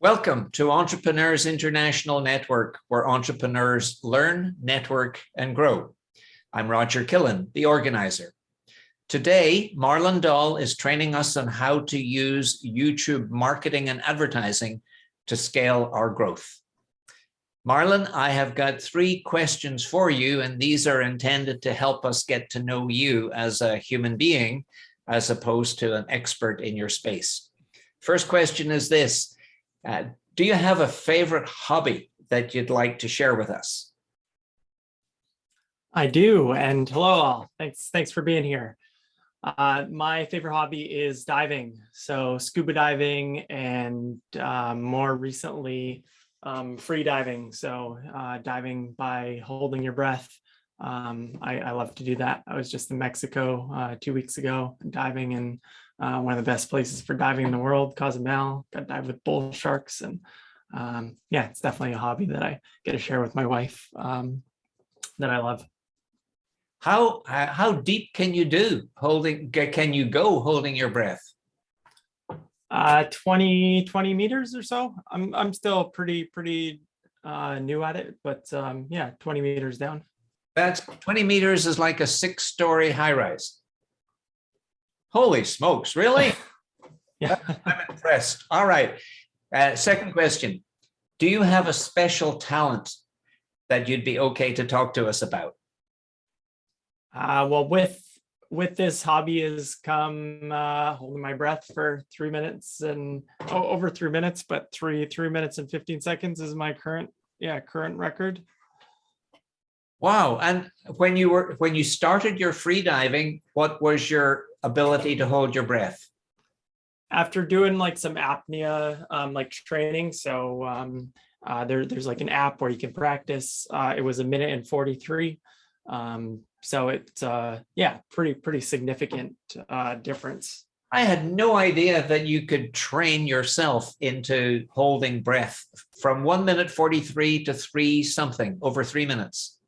Welcome to Entrepreneurs International Network, where entrepreneurs learn, network, and grow. I'm Roger Killen, the organizer. Today, Marlon Doll is training us on how to use YouTube marketing and advertising to scale our growth. Marlon, I have got 3 questions for you, and these are intended to help us get to know you as a human being, as opposed to an expert in your space. First question is this. Do you have a favorite hobby that you'd like to share with us? I do, and hello all. Thanks for being here. My favorite hobby is diving, so scuba diving and more recently free diving, so diving by holding your breath. I love to do that. I was just in Mexico 2 weeks ago diving in one of the best places for diving in the world, Cozumel. Got to dive with bull sharks, and yeah, it's definitely a hobby that I get to share with my wife that I love. How deep can you go holding your breath? 20 meters or so. I'm still pretty new at it, but yeah, 20 meters down. That's 20 meters is like a 6-story high-rise. Holy smokes, really? Yeah. I'm impressed. All right. Second question. Do you have a special talent that you'd be okay to talk to us about? Well, with this hobby has come holding my breath for 3 minutes and over 3 minutes, but 3 minutes and 15 seconds is my current record. Wow. And when you started your free diving, what was your ability to hold your breath? After doing like some apnea like training, so there's like an app where you can practice. It was 1 minute and 43. So it's yeah, pretty significant difference. I had no idea that you could train yourself into holding breath from 1 minute 43 to 3 something over 3 minutes.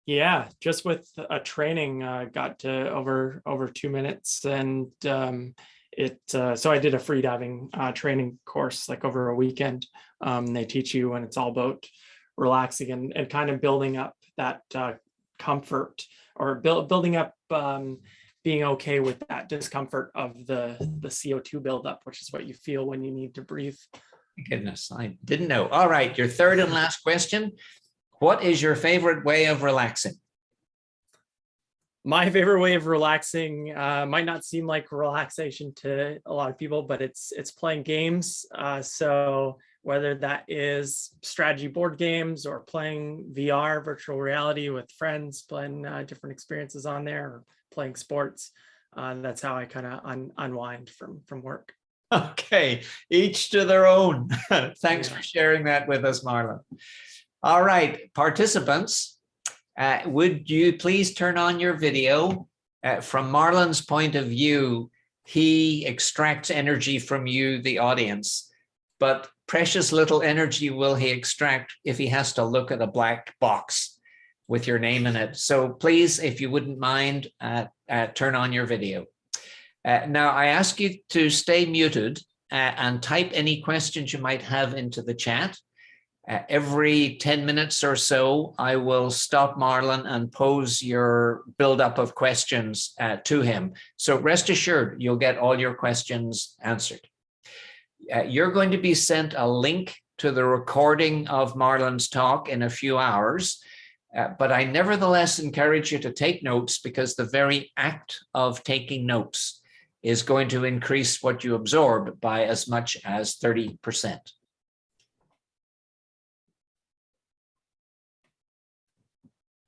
Yeah, just with a training, got to over 2 minutes, and so I did a free diving training course like over a weekend. They teach you, and it's all about relaxing and kind of building up that comfort, or building up being okay with that discomfort of the CO2 buildup, which is what you feel when you need to breathe. Goodness, I didn't know. All right, your third and last question. What is your favorite way of relaxing? My favorite way of relaxing might not seem like relaxation to a lot of people, but it's playing games. So whether that is strategy board games or playing VR, virtual reality with friends, playing different experiences on there, or playing sports, that's how I kind of unwind from work. Okay, each to their own. Thanks for sharing that with us, Marlon. All right, participants, would you please turn on your video? From Marlon's point of view, he extracts energy from you, the audience, but precious little energy will he extract if he has to look at a black box with your name in it. So please, if you wouldn't mind, turn on your video. Now, I ask you to stay muted and type any questions you might have into the chat. Every 10 minutes or so, I will stop Marlon and pose your buildup of questions to him. So rest assured, you'll get all your questions answered. You're going to be sent a link to the recording of Marlon's talk in a few hours, but I nevertheless encourage you to take notes, because the very act of taking notes is going to increase what you absorb by as much as 30%.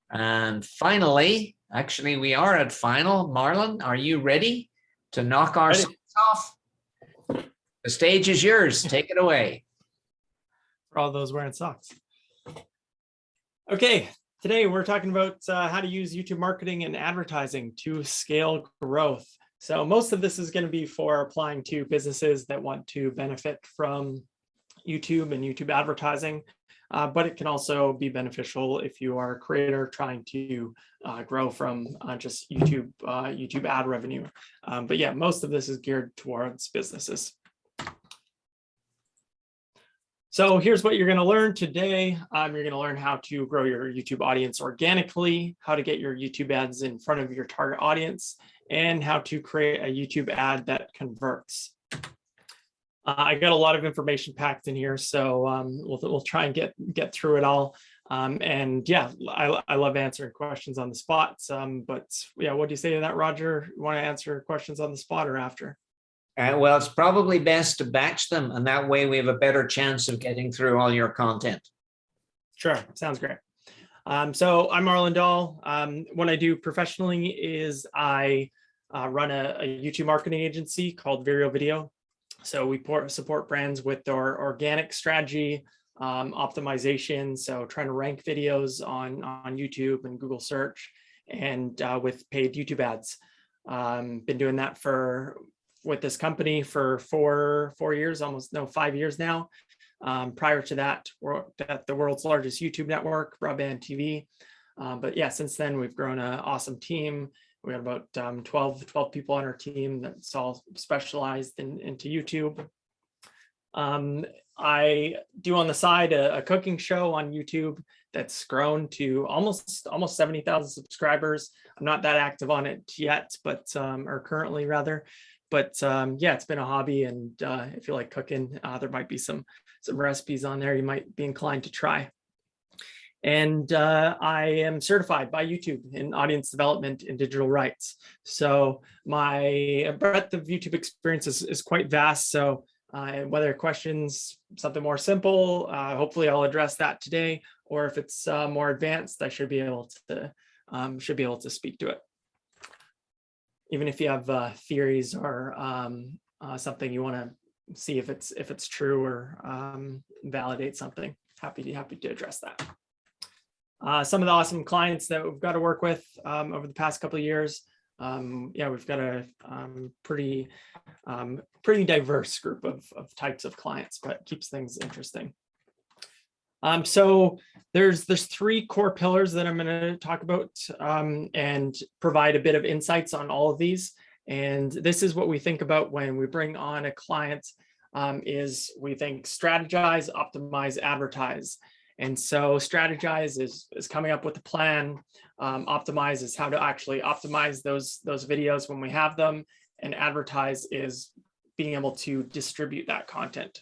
And finally, actually, we are at final. Marlon, are you ready to knock our socks off? The stage is yours. Take it away. For all those wearing socks. Okay, today we're talking about how to use YouTube marketing and advertising to scale growth. So most of this is going to be for applying to businesses that want to benefit from YouTube and YouTube advertising. But it can also be beneficial if you are a creator trying to grow from just YouTube ad revenue. But yeah, most of this is geared towards businesses. So here's what you're going to learn today. You're going to learn how to grow your YouTube audience organically, how to get your YouTube ads in front of your target audience, and how to create a YouTube ad that converts. I got a lot of information packed in here, so we'll try and get through it all. And yeah, I love answering questions on the spot. But yeah, what do you say to that, Roger? You want to answer questions on the spot or after? Well, it's probably best to batch them, and that way we have a better chance of getting through all your content. Sure, sounds great. So I'm Marlon Doll. What I do professionally is I run a YouTube marketing agency called Vireo Video. So we support brands with our organic strategy, optimization, so trying to rank videos on YouTube and Google search, and with paid YouTube ads. Been doing that with this company for 4 years, almost 5 years now. Prior to that, we're at the world's largest YouTube network, Broadband TV. But yeah, since then we've grown an awesome team. We got about 12 people on our team that's all specialized into YouTube. I do on the side a cooking show on YouTube that's grown to almost 70,000 subscribers. I'm not that active on it yet, but or currently rather. But yeah, it's been a hobby, and if you like cooking, there might be some recipes on there you might be inclined to try. And I am certified by YouTube in audience development and digital rights. So my breadth of YouTube experience is quite vast. So whether questions, something more simple, hopefully I'll address that today, or if it's more advanced, I should be able to speak to it. Even if you have theories or something you want to see if it's true or validate something, happy to address that. Some of the awesome clients that we've got to work with over the past couple of years. Yeah, we've got a pretty diverse group of types of clients, but it keeps things interesting. So there's 3 core pillars that I'm going to talk about and provide a bit of insights on all of these. And this is what we think about when we bring on a client, is we think strategize, optimize, advertise. And so strategize is coming up with a plan. Optimize is how to actually optimize those videos when we have them. And advertise is being able to distribute that content.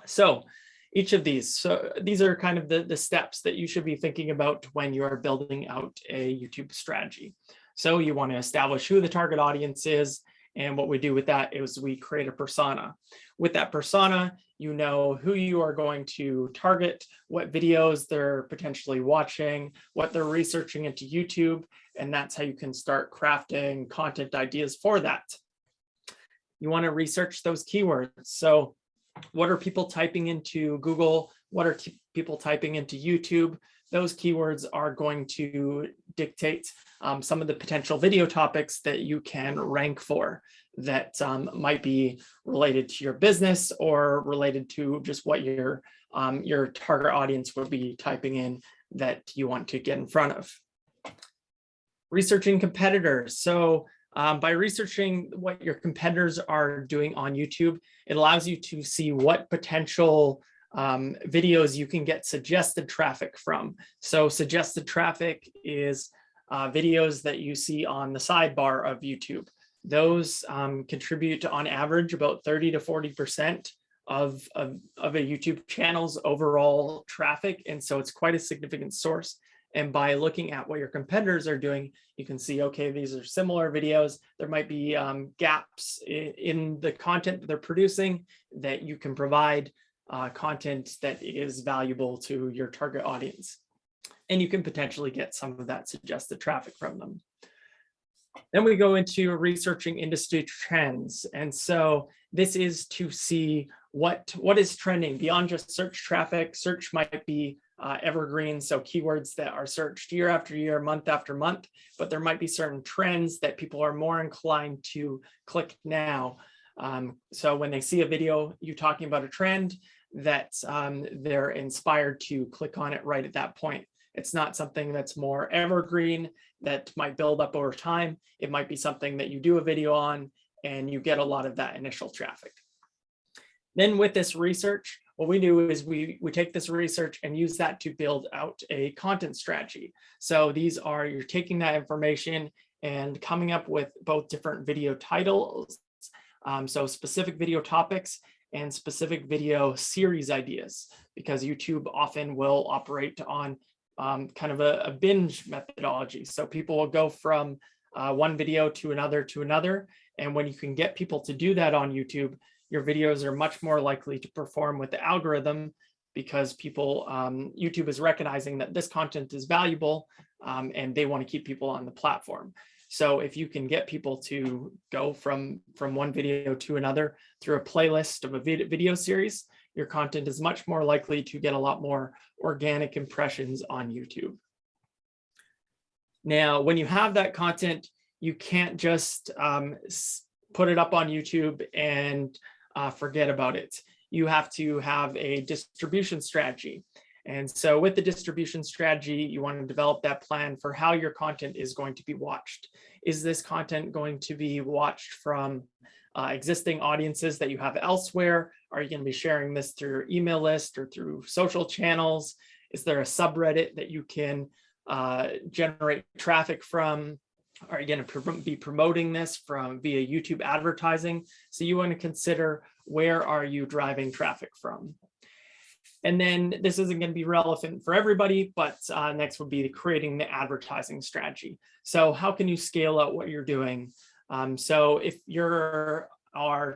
So each of these are kind of the steps that you should be thinking about when you're building out a YouTube strategy. So you want to establish who the target audience is. And what we do with that is we create a persona. With that persona, you know who you are going to target, what videos they're potentially watching, what they're researching into YouTube, and that's how you can start crafting content ideas for that. You want to research those keywords. So what are people typing into Google? What are people typing into YouTube? Those keywords are going to dictate some of the potential video topics that you can rank for that might be related to your business or related to just what your target audience would be typing in that you want to get in front of. Researching competitors. So by researching what your competitors are doing on YouTube, it allows you to see what potential videos you can get suggested traffic from. So suggested traffic is videos that you see on the sidebar of YouTube. Those contribute to, on average, about 30 to 40% of a YouTube channel's overall traffic. And so it's quite a significant source. And by looking at what your competitors are doing, you can see, okay, these are similar videos. There might be gaps in the content that they're producing that you can provide content that is valuable to your target audience. And you can potentially get some of that suggested traffic from them. Then we go into researching industry trends. And so this is to see what is trending beyond just search traffic. Search might be evergreen, so keywords that are searched year after year, month after month, but there might be certain trends that people are more inclined to click now. So when they see a video, you talking about a trend, that they're inspired to click on it right at that point. It's not something that's more evergreen that might build up over time. It might be something that you do a video on and you get a lot of that initial traffic. Then with this research, what we do is we take this research and use that to build out a content strategy. So these are, you're taking that information and coming up with both different video titles, so specific video topics and specific video series ideas, because YouTube often will operate on kind of a binge methodology. So people will go from one video to another. And when you can get people to do that on YouTube, your videos are much more likely to perform with the algorithm, because people, YouTube is recognizing that this content is valuable and they want to keep people on the platform. So if you can get people to go from one video to another through a playlist of a video series, your content is much more likely to get a lot more organic impressions on YouTube. Now, when you have that content, you can't just put it up on YouTube and forget about it. You have to have a distribution strategy. And so with the distribution strategy, you want to develop that plan for how your content is going to be watched. Is this content going to be watched from existing audiences that you have elsewhere? Are you going to be sharing this through your email list or through social channels? Is there a subreddit that you can generate traffic from? Are you going to be promoting this via YouTube advertising? So you want to consider, where are you driving traffic from? And then this isn't going to be relevant for everybody, but next would be creating the advertising strategy. So how can you scale out what you're doing? So if you're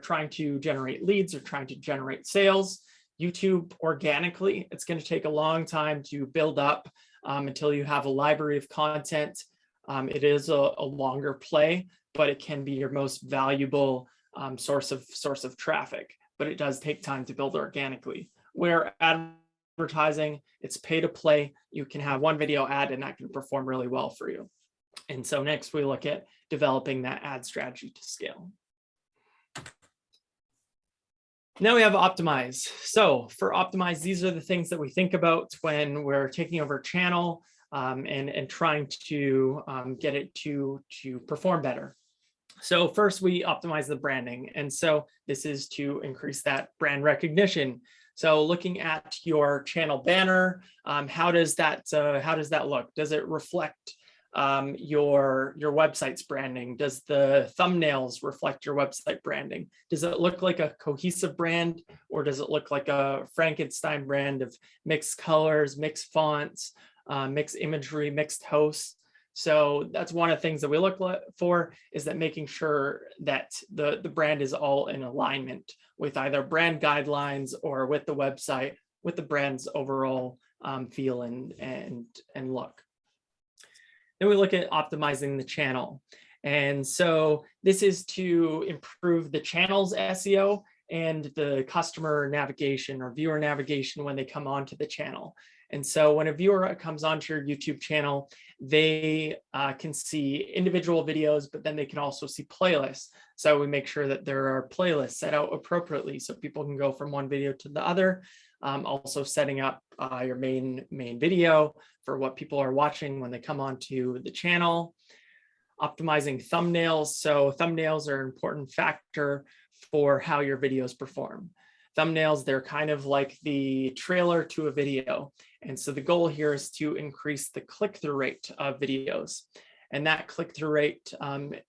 trying to generate leads or trying to generate sales, YouTube organically, it's going to take a long time to build up until you have a library of content. It is a longer play, but it can be your most valuable source of traffic, but it does take time to build organically. Where advertising, it's pay to play. You can have one video ad and that can perform really well for you. And so next we look at developing that ad strategy to scale. Now we have optimize. So for optimize, these are the things that we think about when we're taking over a channel and trying to get it to perform better. So first we optimize the branding. And so this is to increase that brand recognition. So looking at your channel banner, how does that look? Does it reflect your website's branding? Does the thumbnails reflect your website branding? Does it look like a cohesive brand, or does it look like a Frankenstein brand of mixed colors, mixed fonts, mixed imagery, mixed hosts? So that's one of the things that we look for, is that making sure that the brand is all in alignment with either brand guidelines or with the website, with the brand's overall feel and look. Then we look at optimizing the channel. And so this is to improve the channel's SEO and the customer navigation or viewer navigation when they come onto the channel. And so when a viewer comes onto your YouTube channel, they can see individual videos, but then they can also see playlists. So we make sure that there are playlists set out appropriately so people can go from one video to the other. Also setting up your main video for what people are watching when they come onto the channel. Optimizing thumbnails. So thumbnails are an important factor for how your videos perform. Thumbnails, they're kind of like the trailer to a video. And so the goal here is to increase the click-through rate of videos. And that click-through rate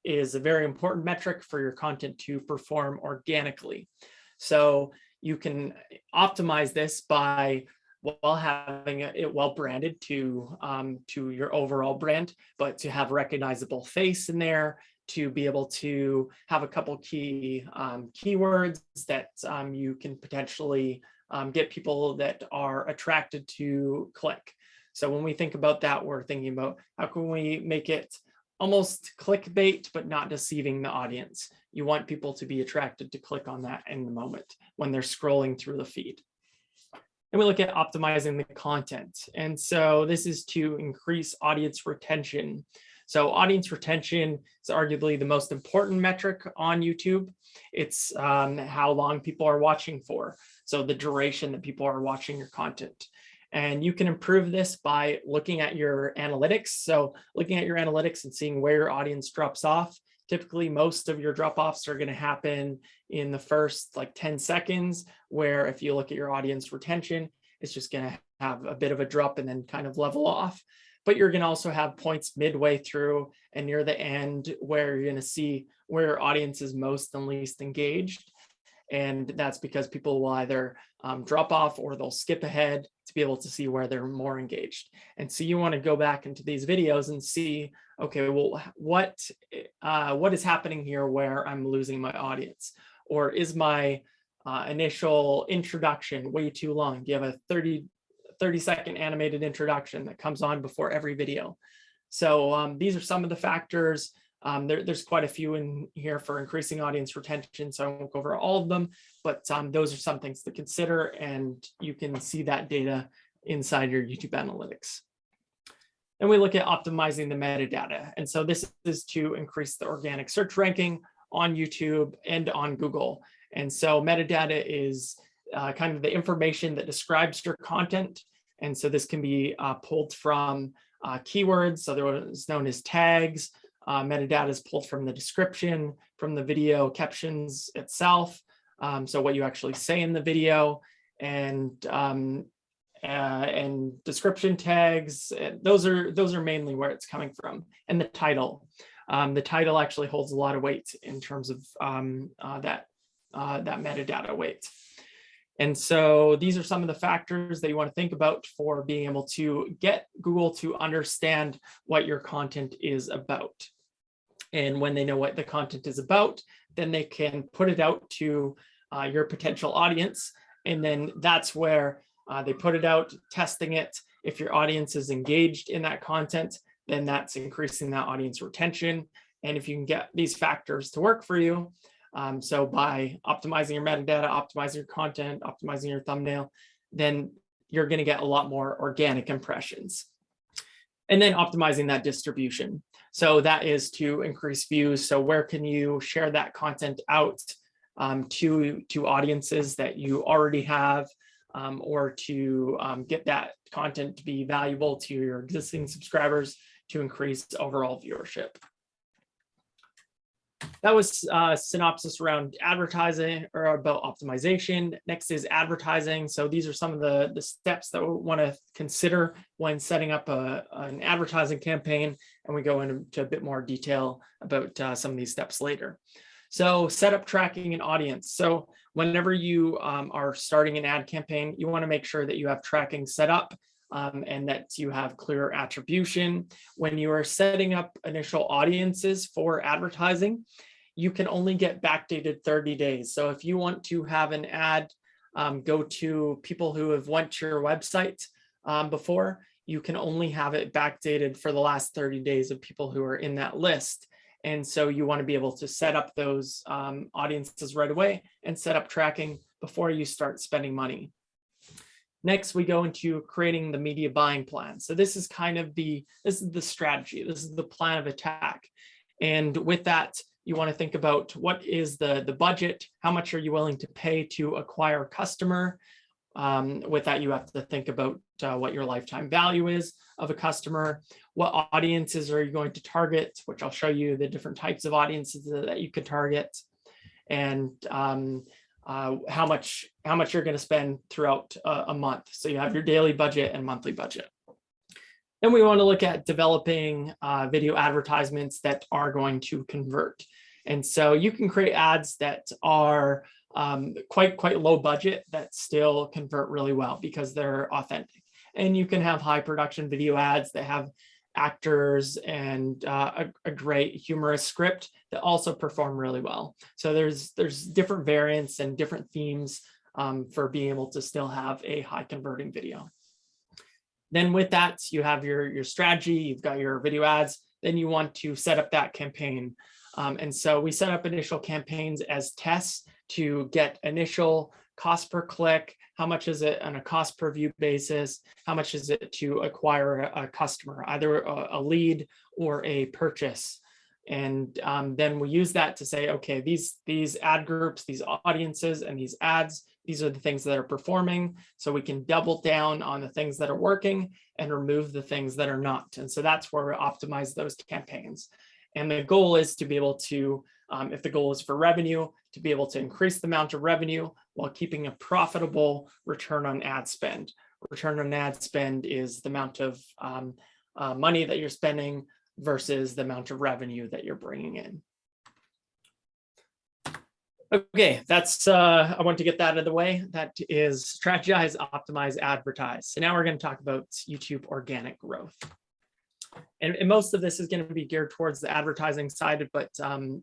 is a very important metric for your content to perform organically. So you can optimize this by having it well branded to your overall brand, but to have a recognizable face in there, to be able to have a couple key keywords that you can potentially get people that are attracted to click. So when we think about that, we're thinking about how can we make it almost clickbait, but not deceiving the audience. You want people to be attracted to click on that in the moment when they're scrolling through the feed. And we look at optimizing the content. And so this is to increase audience retention. So audience retention is arguably the most important metric on YouTube. It's how long people are watching for. So the duration that people are watching your content. And you can improve this by looking at your analytics. So looking at your analytics and seeing where your audience drops off. Typically, most of your drop-offs are going to happen in the first like 10 seconds, where if you look at your audience retention, it's just going to have a bit of a drop and then kind of level off. But you're going to also have points midway through and near the end where you're going to see where your audience is most and least engaged. And that's because people will either drop off or they'll skip ahead to be able to see where they're more engaged. And so you want to go back into these videos and see, okay, well, what is happening here where I'm losing my audience? Or is my initial introduction way too long? Do you have a 30-second animated introduction that comes on before every video? So these are some of the factors. There's quite a few in here for increasing audience retention, so I won't go over all of them, but those are some things to consider, and you can see that data inside your YouTube analytics. And we look at optimizing the metadata. And so this is to increase the organic search ranking on YouTube and on Google. And so metadata is kind of the information that describes your content. And so this can be pulled from keywords, so there is known as tags. Metadata is pulled from the description, from the video captions itself, so what you actually say in the video, and description tags. Those are mainly where it's coming from, and the title. The title actually holds a lot of weight in terms of that metadata weight. And so these are some of the factors that you want to think about for being able to get Google to understand what your content is about. And when they know what the content is about, then they can put it out to your potential audience. And then that's where they put it out, testing it. If your audience is engaged in that content, then that's increasing that audience retention. And if you can get these factors to work for you, so by optimizing your metadata, optimizing your content, optimizing your thumbnail, then you're going to get a lot more organic impressions. And then optimizing that distribution. So that is to increase views. So where can you share that content out to audiences that you already have, or to get that content to be valuable to your existing subscribers to increase overall viewership. That was a synopsis around advertising, or about optimization. Next is advertising. So these are some of the steps that we want to consider when setting up an advertising campaign. And we go into a bit more detail about some of these steps later. So setup, tracking, and audience. So whenever you are starting an ad campaign, you want to make sure that you have tracking set up, and that you have clear attribution. When you are setting up initial audiences for advertising, you can only get backdated 30 days. So if you want to have an ad go to people who have went to your website before, you can only have it backdated for the last 30 days of people who are in that list. And so you want to be able to set up those audiences right away and set up tracking before you start spending money. Next, we go into creating the media buying plan. So this is kind of the strategy. This is the plan of attack. And with that, you want to think about what is the budget, how much are you willing to pay to acquire a customer. With that, you have to think about what your lifetime value is of a customer, what audiences are you going to target, which I'll show you the different types of audiences that you could target, and how much you're going to spend throughout a month. So you have your daily budget and monthly budget. Then we want to look at developing video advertisements that are going to convert. And so you can create ads that are quite low budget that still convert really well because they're authentic. And you can have high production video ads that have actors and a great humorous script that also perform really well. So there's different variants and different themes for being able to still have a high converting video. Then with that, you have your strategy, you've got your video ads, then you want to set up that campaign. And so we set up initial campaigns as tests to get initial cost per click, how much is it on a cost per view basis, how much is it to acquire a customer, either a lead or a purchase. And then we use that to say, okay, these ad groups, these audiences, and these ads, these are the things that are performing. So we can double down on the things that are working and remove the things that are not. And so that's where we optimize those campaigns. And the goal is to be able to, if the goal is for revenue, to be able to increase the amount of revenue while keeping a profitable return on ad spend. Return on ad spend is the amount of money that you're spending versus the amount of revenue that you're bringing in. Okay, that's, I want to get that out of the way. That is strategize, optimize, advertise. So now we're going to talk about YouTube organic growth. And most of this is going to be geared towards the advertising side, but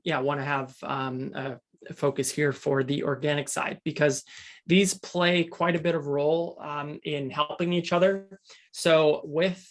yeah, I want to have a focus here for the organic side, because these play quite a bit of role in helping each other. So with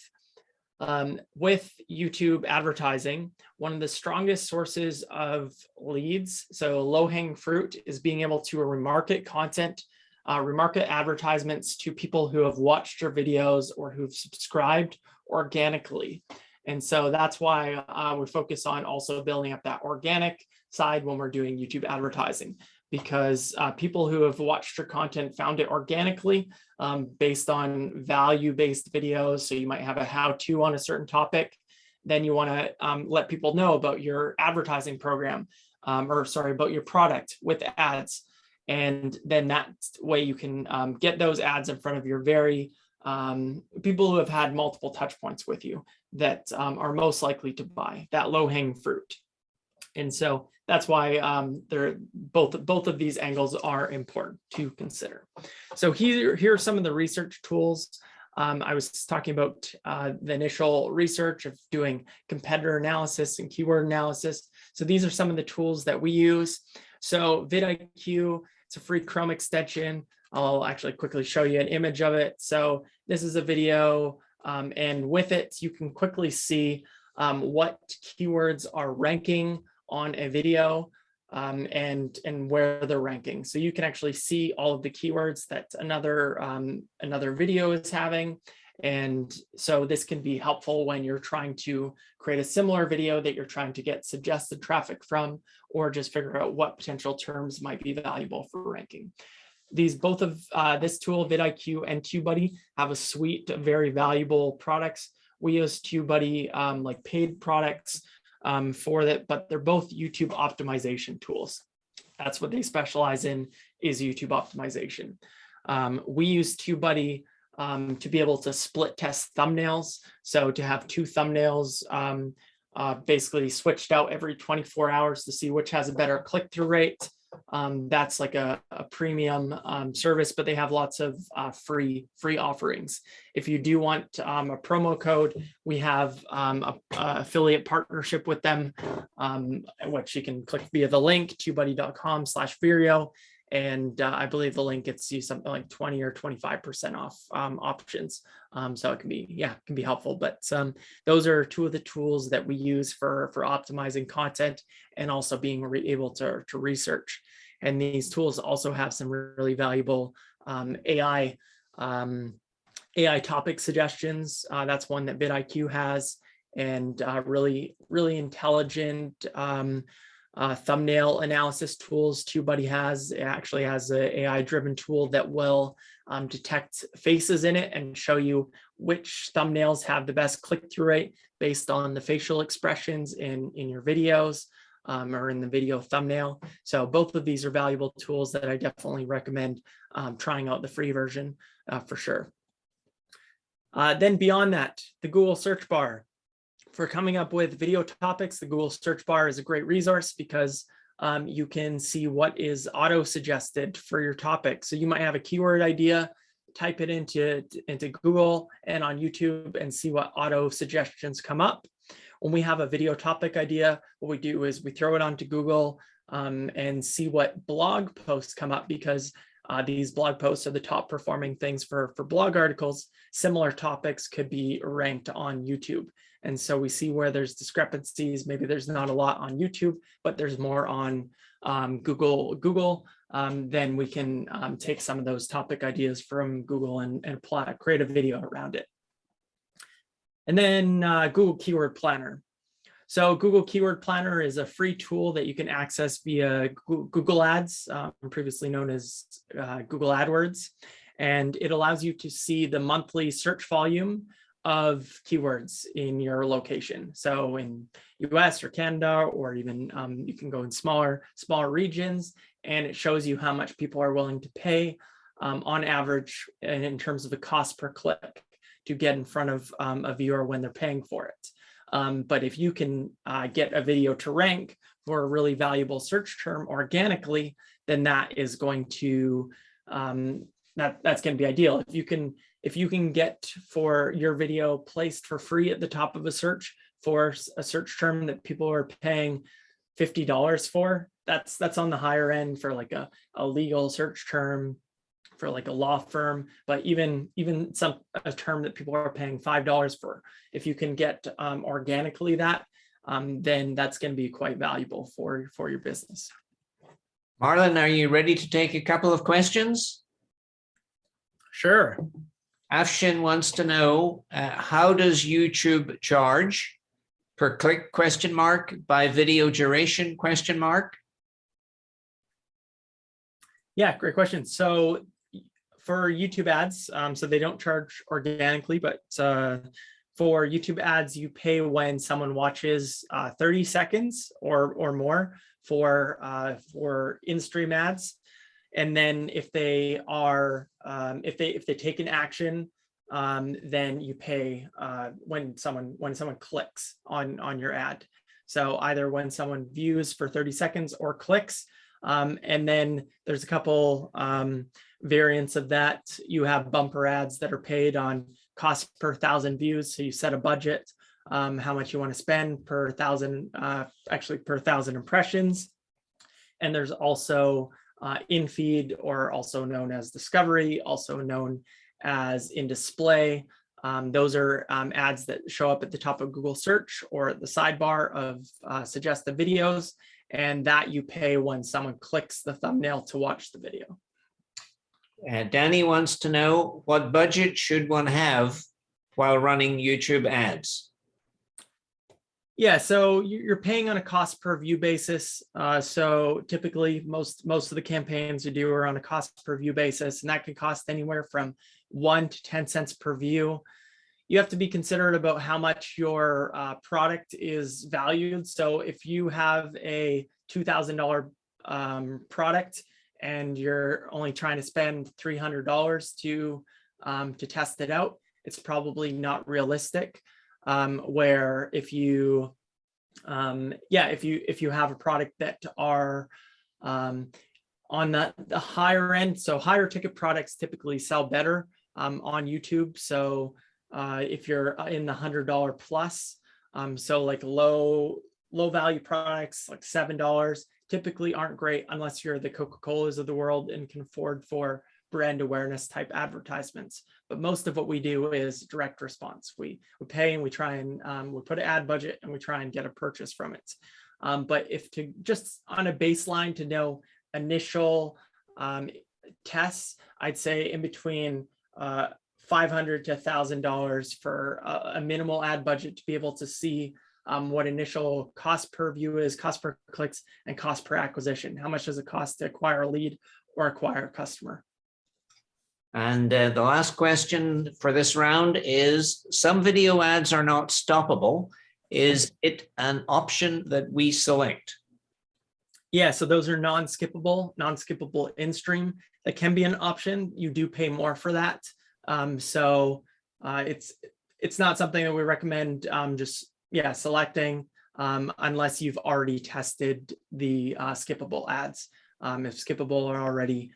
YouTube advertising, one of the strongest sources of leads, so low-hanging fruit, is being able to remarket content, remarket advertisements to people who have watched your videos or who've subscribed organically. And so that's why we focus on also building up that organic side when we're doing YouTube advertising, because people who have watched your content found it organically based on value-based videos. So you might have a how-to on a certain topic. Then you want to let people know about your advertising program, or sorry, about your product with ads. And then that way you can get those ads in front of your very people who have had multiple touch points with you that are most likely to buy, that low-hanging fruit. And so that's why both of these angles are important to consider. So here are some of the research tools. I was talking about the initial research of doing competitor analysis and keyword analysis. So these are some of the tools that we use. So Vidiq, it's a free Chrome extension. I'll actually quickly show you an image of it. So this is a video, and with it, you can quickly see what keywords are ranking on a video and where they're ranking. So you can actually see all of the keywords that another video is having. And so this can be helpful when you're trying to create a similar video that you're trying to get suggested traffic from, or just figure out what potential terms might be valuable for ranking. Both of this tool, Vidiq and TubeBuddy, have a suite of very valuable products. We use TubeBuddy like paid products for that, but they're both YouTube optimization tools. That's what they specialize in, is YouTube optimization. We use TubeBuddy to be able to split test thumbnails. So to have two thumbnails basically switched out every 24 hours to see which has a better click-through rate. That's like a premium service, but they have lots of free offerings. If you do want a promo code, we have a affiliate partnership with them, which you can click via the link, tubebuddy.com/Vireo. And I believe the link gets you something like 20 or 25% off options. So it can be, yeah, it can be helpful. But those are two of the tools that we use for optimizing content and also being able to research. And these tools also have some really valuable AI topic suggestions. That's one that Vidiq has, and really intelligent thumbnail analysis tools TubeBuddy has. It actually has an AI-driven tool that will detect faces in it and show you which thumbnails have the best click-through rate based on the facial expressions in your videos or in the video thumbnail. So both of these are valuable tools that I definitely recommend trying out the free version for sure. Then beyond that, the Google search bar. For coming up with video topics, the Google search bar is a great resource because you can see what is auto-suggested for your topic. So you might have a keyword idea, type it into Google and on YouTube and see what auto suggestions come up. When we have a video topic idea, what we do is we throw it onto Google and see what blog posts come up, because these blog posts are the top performing things for blog articles. Similar topics could be ranked on YouTube. And so we see where there's discrepancies. Maybe there's not a lot on YouTube, but there's more on Google. Then we can take some of those topic ideas from Google and create a video around it. And then Google Keyword Planner. So Google Keyword Planner is a free tool that you can access via Google Ads, previously known as Google AdWords. And it allows you to see the monthly search volume of keywords in your location. So in US or Canada, or even you can go in smaller regions, and it shows you how much people are willing to pay on average in terms of the cost per click to get in front of a viewer when they're paying for it. But if you can get a video to rank for a really valuable search term organically, then that is going to that's going to be ideal. If you can get for your video placed for free at the top of a search for a search term that people are paying $50 for, that's on the higher end for like a legal search term, for like a law firm, but even a term that people are paying $5 for. If you can get organically that, then that's going to be quite valuable for your business. Marlon, are you ready to take a couple of questions? Sure. Afshin wants to know, how does YouTube charge per click ? By video duration ? Yeah, great question. So for YouTube ads, so they don't charge organically, but for YouTube ads, you pay when someone watches 30 seconds or more for in-stream ads. And then if they are if they take an action, then you pay when someone clicks on your ad. So either when someone views for 30 seconds or clicks. And then there's a couple variants of that. You have bumper ads that are paid on cost per 1,000 views. So you set a budget, how much you want to spend per 1,000, actually per 1,000 impressions. And there's also in-feed, or also known as discovery, also known as in display. Those are ads that show up at the top of Google search or at the sidebar of suggested videos, and that you pay when someone clicks the thumbnail to watch the video. Danny wants to know, what budget should one have while running YouTube ads? Yeah, so you're paying on a cost per view basis. So typically most of the campaigns you do are on a cost per view basis, and that can cost anywhere from 1 to 10 cents per view. You have to be considerate about how much your product is valued. So if you have a $2,000 product and you're only trying to spend $300 to test it out, it's probably not realistic. Where if you if you have a product that are on the higher end, so higher ticket products typically sell better on YouTube. So if you're in the $100 plus, so like low value products like $7 typically aren't great unless you're the Coca-Colas of the world and can afford for brand awareness type advertisements. But most of what we do is direct response. We pay and we try and we put an ad budget and we try and get a purchase from it. But if to just on a baseline to know initial tests, I'd say in between $500 to $1,000 for a minimal ad budget to be able to see what initial cost per view is, cost per clicks, and cost per acquisition. How much does it cost to acquire a lead or acquire a customer? And the last question for this round is, some video ads are not stoppable. Is it an option that we select? Yeah, so those are non-skippable in-stream. That can be an option. You do pay more for that. So it's not something that we recommend selecting unless you've already tested the skippable ads. If skippable are already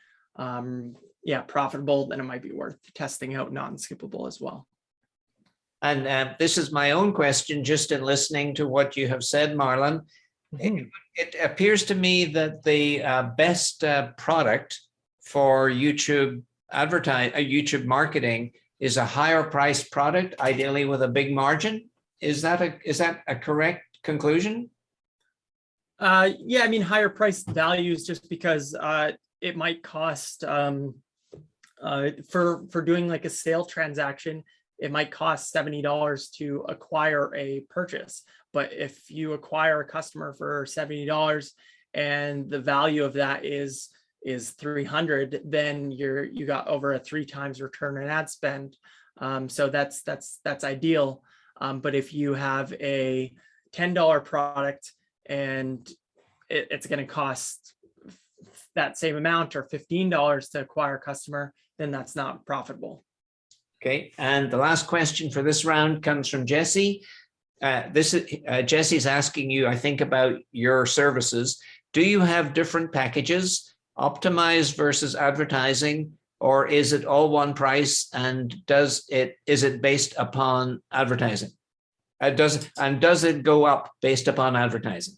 profitable, then it might be worth testing out non-skippable as well. And this is my own question, just in listening to what you have said, Marlon. Mm-hmm. It appears to me that the best product for YouTube YouTube marketing is a higher priced product, ideally with a big margin. Is that a correct conclusion? Yeah, I mean, higher priced values, just because it might cost for doing like a sale transaction, it might cost $70 to acquire a purchase. But if you acquire a customer for $70 and the value of that is $300, then you got over a 3 times return on ad spend So that's ideal. But if you have a $10 product and it's going to cost that same amount or $15 to acquire a customer, then that's not profitable. Okay, and the last question for this round comes from Jesse. Jesse's asking you, I think, about your services. Do you have different packages, optimized versus advertising, or is it all one price? And is it based upon advertising? Does it go up based upon advertising?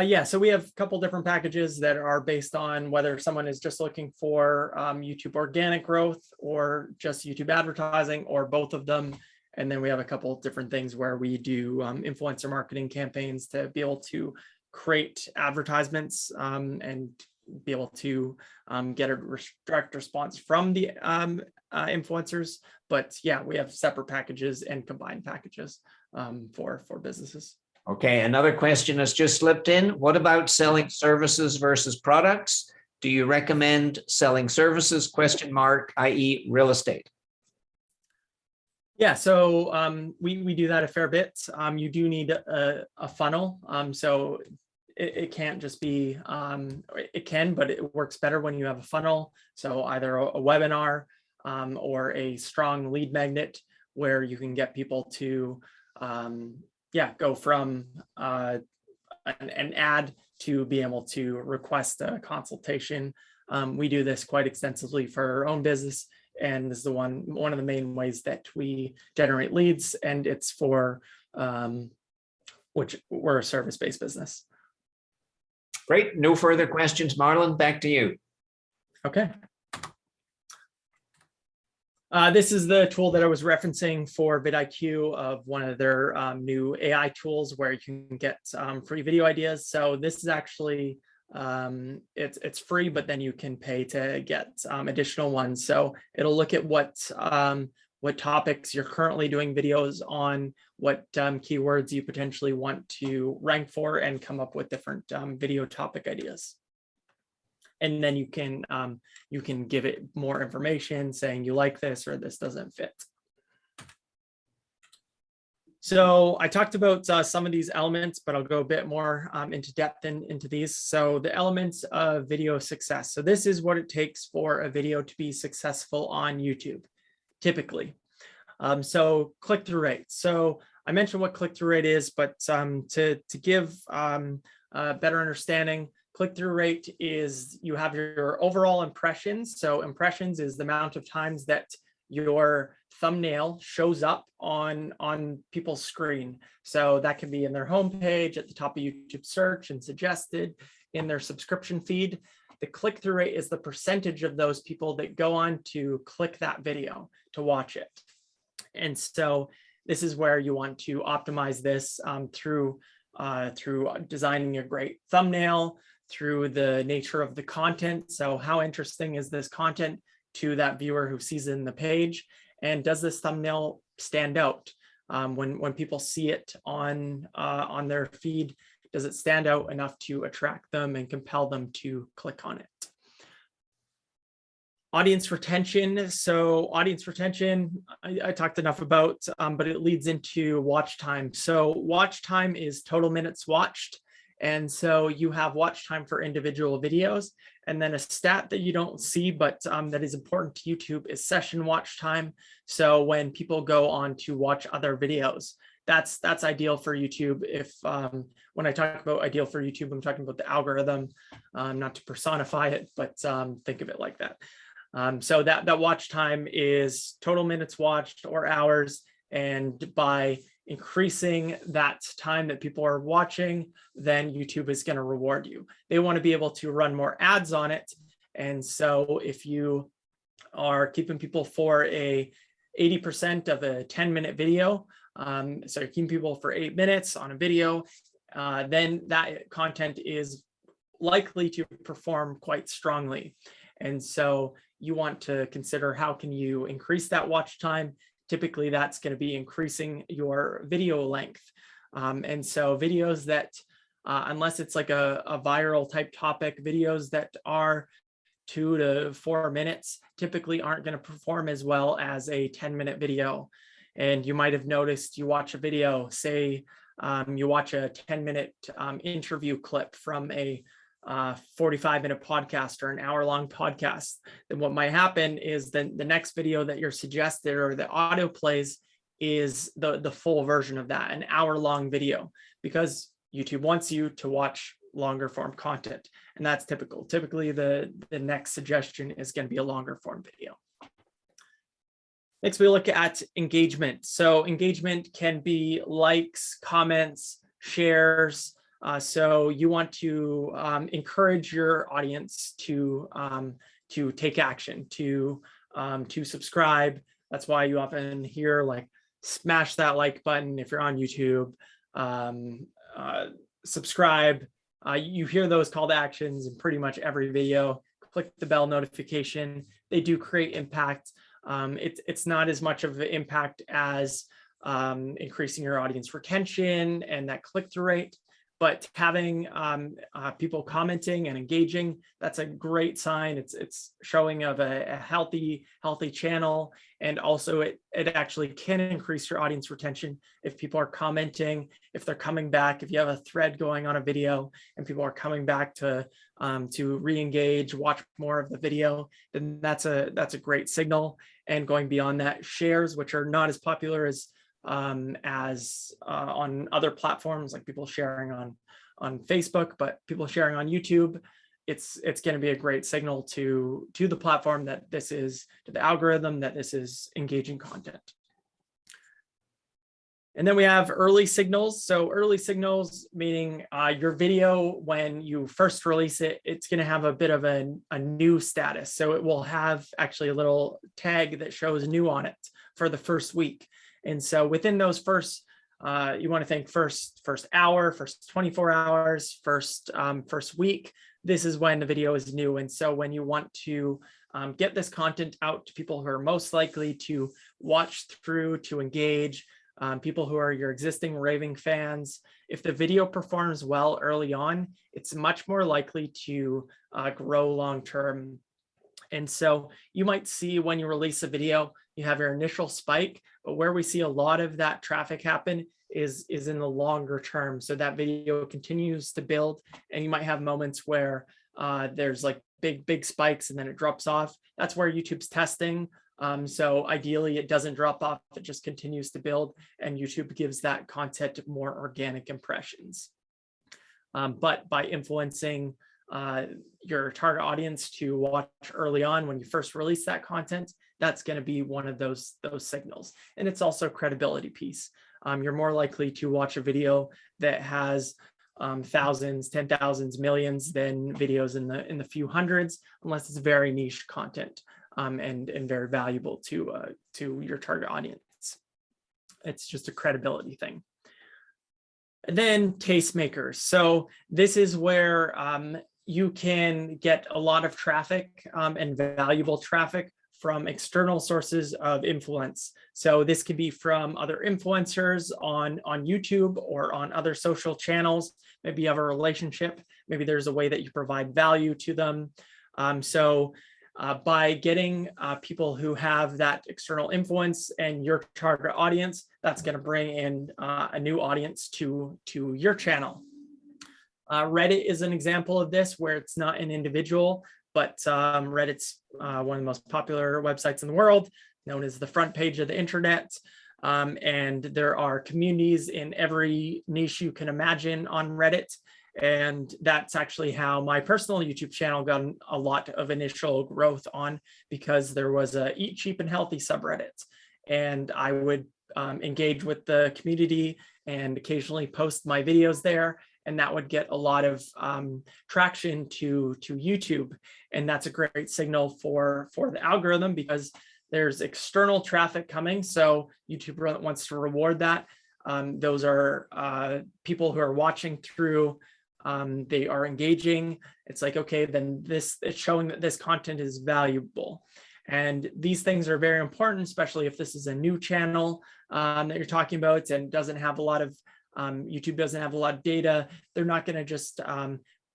Yeah, so we have a couple different packages that are based on whether someone is just looking for YouTube organic growth or just YouTube advertising or both of them. And then we have a couple of different things where we do influencer marketing campaigns to be able to create advertisements and be able to get a direct response from the influencers. But yeah, we have separate packages and combined packages for businesses. Okay, another question has just slipped in. What about selling services versus products? Do you recommend selling services, i.e. real estate? Yeah, so we do that a fair bit. You do need a funnel. So it can't just be, it can, but it works better when you have a funnel. So either a webinar or a strong lead magnet where you can get people to go from an ad to be able to request a consultation. We do this quite extensively for our own business, and this is one of the main ways that we generate leads, and it's for which we're a service-based business. Great. No further questions. Marlon, back to you. Okay. This is the tool that I was referencing for Vidiq of one of their new AI tools where you can get free video ideas. So this is actually, it's free, but then you can pay to get additional ones. So it'll look at what topics you're currently doing videos on, what keywords you potentially want to rank for, and come up with different video topic ideas. And then you can give it more information saying you like this or this doesn't fit. So I talked about some of these elements, but I'll go a bit more into depth into these. So the elements of video success. So this is what it takes for a video to be successful on YouTube, typically. So click-through rate. So I mentioned what click-through rate is, but to give a better understanding, click-through rate is you have your overall impressions. So impressions is the amount of times that your thumbnail shows up on people's screen. So that can be in their homepage, at the top of YouTube search and suggested, in their subscription feed. The click-through rate is the percentage of those people that go on to click that video to watch it. And so this is where you want to optimize this through designing a great thumbnail, through the nature of the content. So how interesting is this content to that viewer who sees it in the page? And does this thumbnail stand out? When people see it on their feed, does it stand out enough to attract them and compel them to click on it? Audience retention. So audience retention, I talked enough about, but it leads into watch time. So watch time is total minutes watched. And so you have watch time for individual videos. And then a stat that you don't see, but that is important to YouTube is session watch time. So when people go on to watch other videos, that's ideal for YouTube. If when I talk about ideal for YouTube, I'm talking about the algorithm, not to personify it, but think of it like that. So that watch time is total minutes watched or hours. And by increasing that time that people are watching, then YouTube is going to reward you. They want to be able to run more ads on it. And so if you are keeping people for a 80% of a 10-minute video, so you're keeping people for 8 minutes on a video, then that content is likely to perform quite strongly. And so you want to consider how can you increase that watch time. Typically, that's going to be increasing your video length. And so videos that, unless it's like a viral type topic, videos that are 2 to 4 minutes typically aren't going to perform as well as a 10-minute video. And you might have noticed, you watch a video, say you watch a 10-minute interview clip from a 45-minute podcast or an hour-long podcast, then what might happen is then the next video that you're suggested or the auto plays is the full version of that, an hour-long video, because YouTube wants you to watch longer form content. And that's typical. Typically, the next suggestion is going to be a longer form video. Next, we look at engagement. So engagement can be likes, comments, shares. So you want to encourage your audience to take action, to subscribe. That's why you often hear like, smash that like button if you're on YouTube, subscribe. You hear those call to actions in pretty much every video. Click the bell notification. They do create impact. It's not as much of an impact as increasing your audience retention and that click-through rate, but having people commenting and engaging, that's a great sign. It's showing of a healthy channel. And also it actually can increase your audience retention if people are commenting, if they're coming back, if you have a thread going on a video and people are coming back to re-engage, watch more of the video, then that's a great signal. And going beyond that, shares, which are not as popular as on other platforms, like people sharing on Facebook, but people sharing on YouTube, it's going to be a great signal to the platform that this is, to the algorithm, that this is engaging content. And then we have early signals. So early signals, meaning your video, when you first release it, it's going to have a bit of a new status. So it will have actually a little tag that shows new on it for the first week. And so within those first, you want to think first hour, first 24 hours, first week, this is when the video is new. And so when you want to get this content out to people who are most likely to watch through, to engage, people who are your existing raving fans, if the video performs well early on, it's much more likely to grow long-term. And so you might see when you release a video, you have your initial spike, but where we see a lot of that traffic happen is in the longer term. So that video continues to build, and you might have moments where there's like big spikes and then it drops off. That's where YouTube's testing. So ideally it doesn't drop off, it just continues to build, and YouTube gives that content more organic impressions. But by influencing your target audience to watch early on when you first release that content, that's going to be one of those signals. And it's also a credibility piece. You're more likely to watch a video that has thousands, 10,000s, millions than videos in the few hundreds, unless it's very niche content and very valuable to your target audience. It's just a credibility thing. And then tastemakers. So this is where you can get a lot of traffic and valuable traffic from external sources of influence. So this could be from other influencers on YouTube or on other social channels. Maybe you have a relationship. Maybe there's a way that you provide value to them. By getting people who have that external influence and your target audience, that's going to bring in a new audience to your channel. Reddit is an example of this, where it's not an individual, but Reddit's one of the most popular websites in the world, known as the front page of the internet. And there are communities in every niche you can imagine on Reddit. And that's actually how my personal YouTube channel got a lot of initial growth on, because there was a Eat Cheap and Healthy subreddit. And I would engage with the community and occasionally post my videos there. And that would get a lot of traction to YouTube. And that's a great signal for the algorithm, because there's external traffic coming. So YouTube wants to reward that. Those are people who are watching through, they are engaging. It's like, okay, then it's showing that this content is valuable. And these things are very important, especially if this is a new channel that you're talking about and doesn't have a lot of, YouTube doesn't have a lot of data. They're not going to just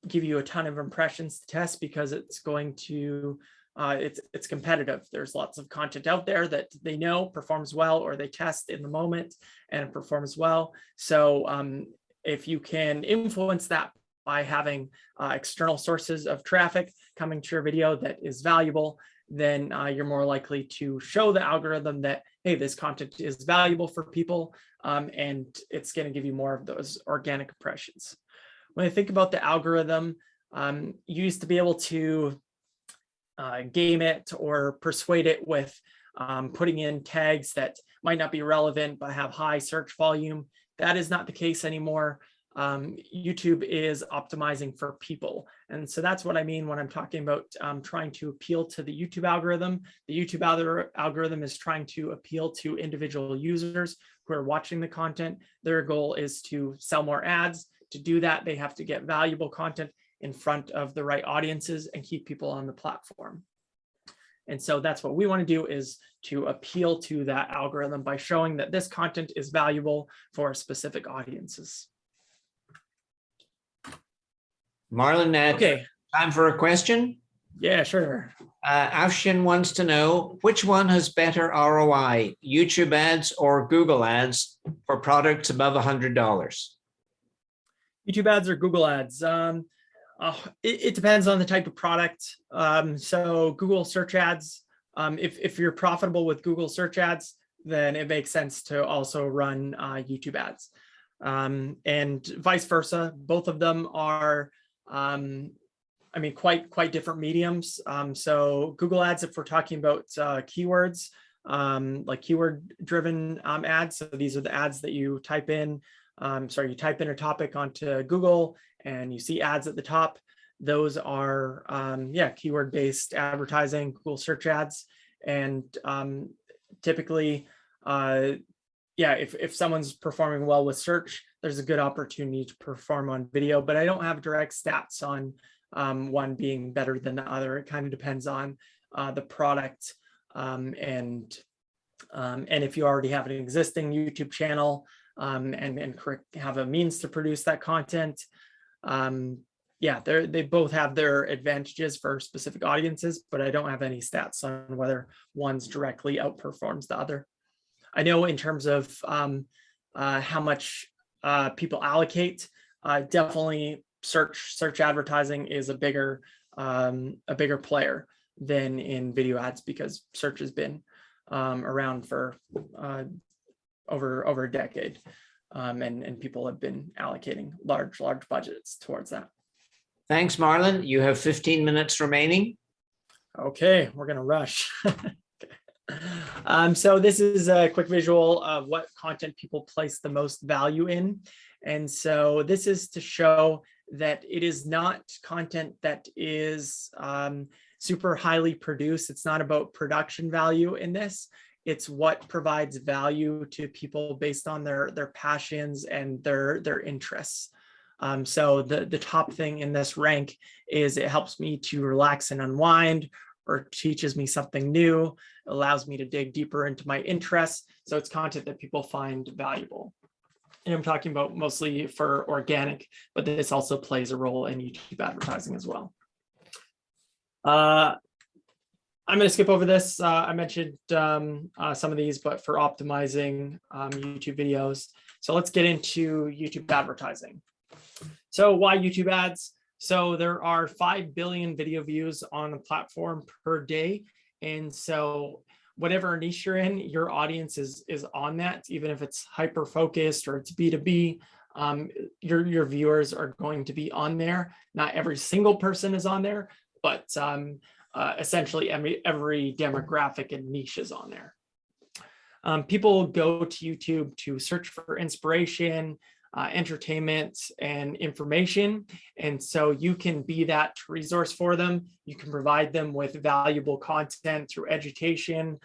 give you a ton of impressions to test because it's going to it's competitive. There's lots of content out there that they know performs well, or they test in the moment and it performs well. So if you can influence that by having external sources of traffic coming to your video that is valuable, then you're more likely to show the algorithm that, hey, this content is valuable for people, and it's going to give you more of those organic impressions. When I think about the algorithm, you used to be able to game it or persuade it with putting in tags that might not be relevant but have high search volume. That is not the case anymore. YouTube is optimizing for people. And so that's what I mean when I'm talking about trying to appeal to the YouTube algorithm. The YouTube algorithm is trying to appeal to individual users who are watching the content. Their goal is to sell more ads. To do that, they have to get valuable content in front of the right audiences and keep people on the platform. And so that's what we want to do, is to appeal to that algorithm by showing that this content is valuable for specific audiences. Marlon, Okay. Time for a question? Yeah, sure. Afshin wants to know, which one has better ROI, YouTube ads or Google ads for products above $100? YouTube ads or Google ads? It depends on the type of product. So Google search ads, if you're profitable with Google search ads, then it makes sense to also run YouTube ads. And vice versa. Both of them are, I mean, quite different mediums. So Google ads, if we're talking about keywords, like keyword-driven ads. So these are the ads that you type in. You type in a topic onto Google and you see ads at the top. Those are, keyword-based advertising, Google search ads. And typically, if someone's performing well with search, there's a good opportunity to perform on video, but I don't have direct stats on one being better than the other. It kind of depends on the product and if you already have an existing YouTube channel and have a means to produce that content. They both have their advantages for specific audiences, but I don't have any stats on whether one's directly outperforms the other. I know in terms of how much people allocate, definitely search advertising is a bigger player than in video ads, because search has been around for over a decade, and people have been allocating large budgets towards that. Thanks, Marlon. You have 15 minutes remaining. Okay, we're gonna rush. So this is a quick visual of what content people place the most value in. And so this is to show that it is not content that is super highly produced. It's not about production value in this. It's what provides value to people based on their passions and their interests. So the top thing in this rank is it helps me to relax and unwind, or teaches me something new, allows me to dig deeper into my interests. So it's content that people find valuable. And I'm talking about mostly for organic, but this also plays a role in YouTube advertising as well. I'm going to skip over this. I mentioned some of these, but for optimizing YouTube videos. So let's get into YouTube advertising. So why YouTube ads? So there are 5 billion video views on the platform per day. And so whatever niche you're in, your audience is on that, even if it's hyper focused or it's B2B, your viewers are going to be on there. Not every single person is on there, but essentially every demographic and niche is on there. People go to YouTube to search for inspiration, entertainment, and information. And so you can be that resource for them. You can provide them with valuable content through education,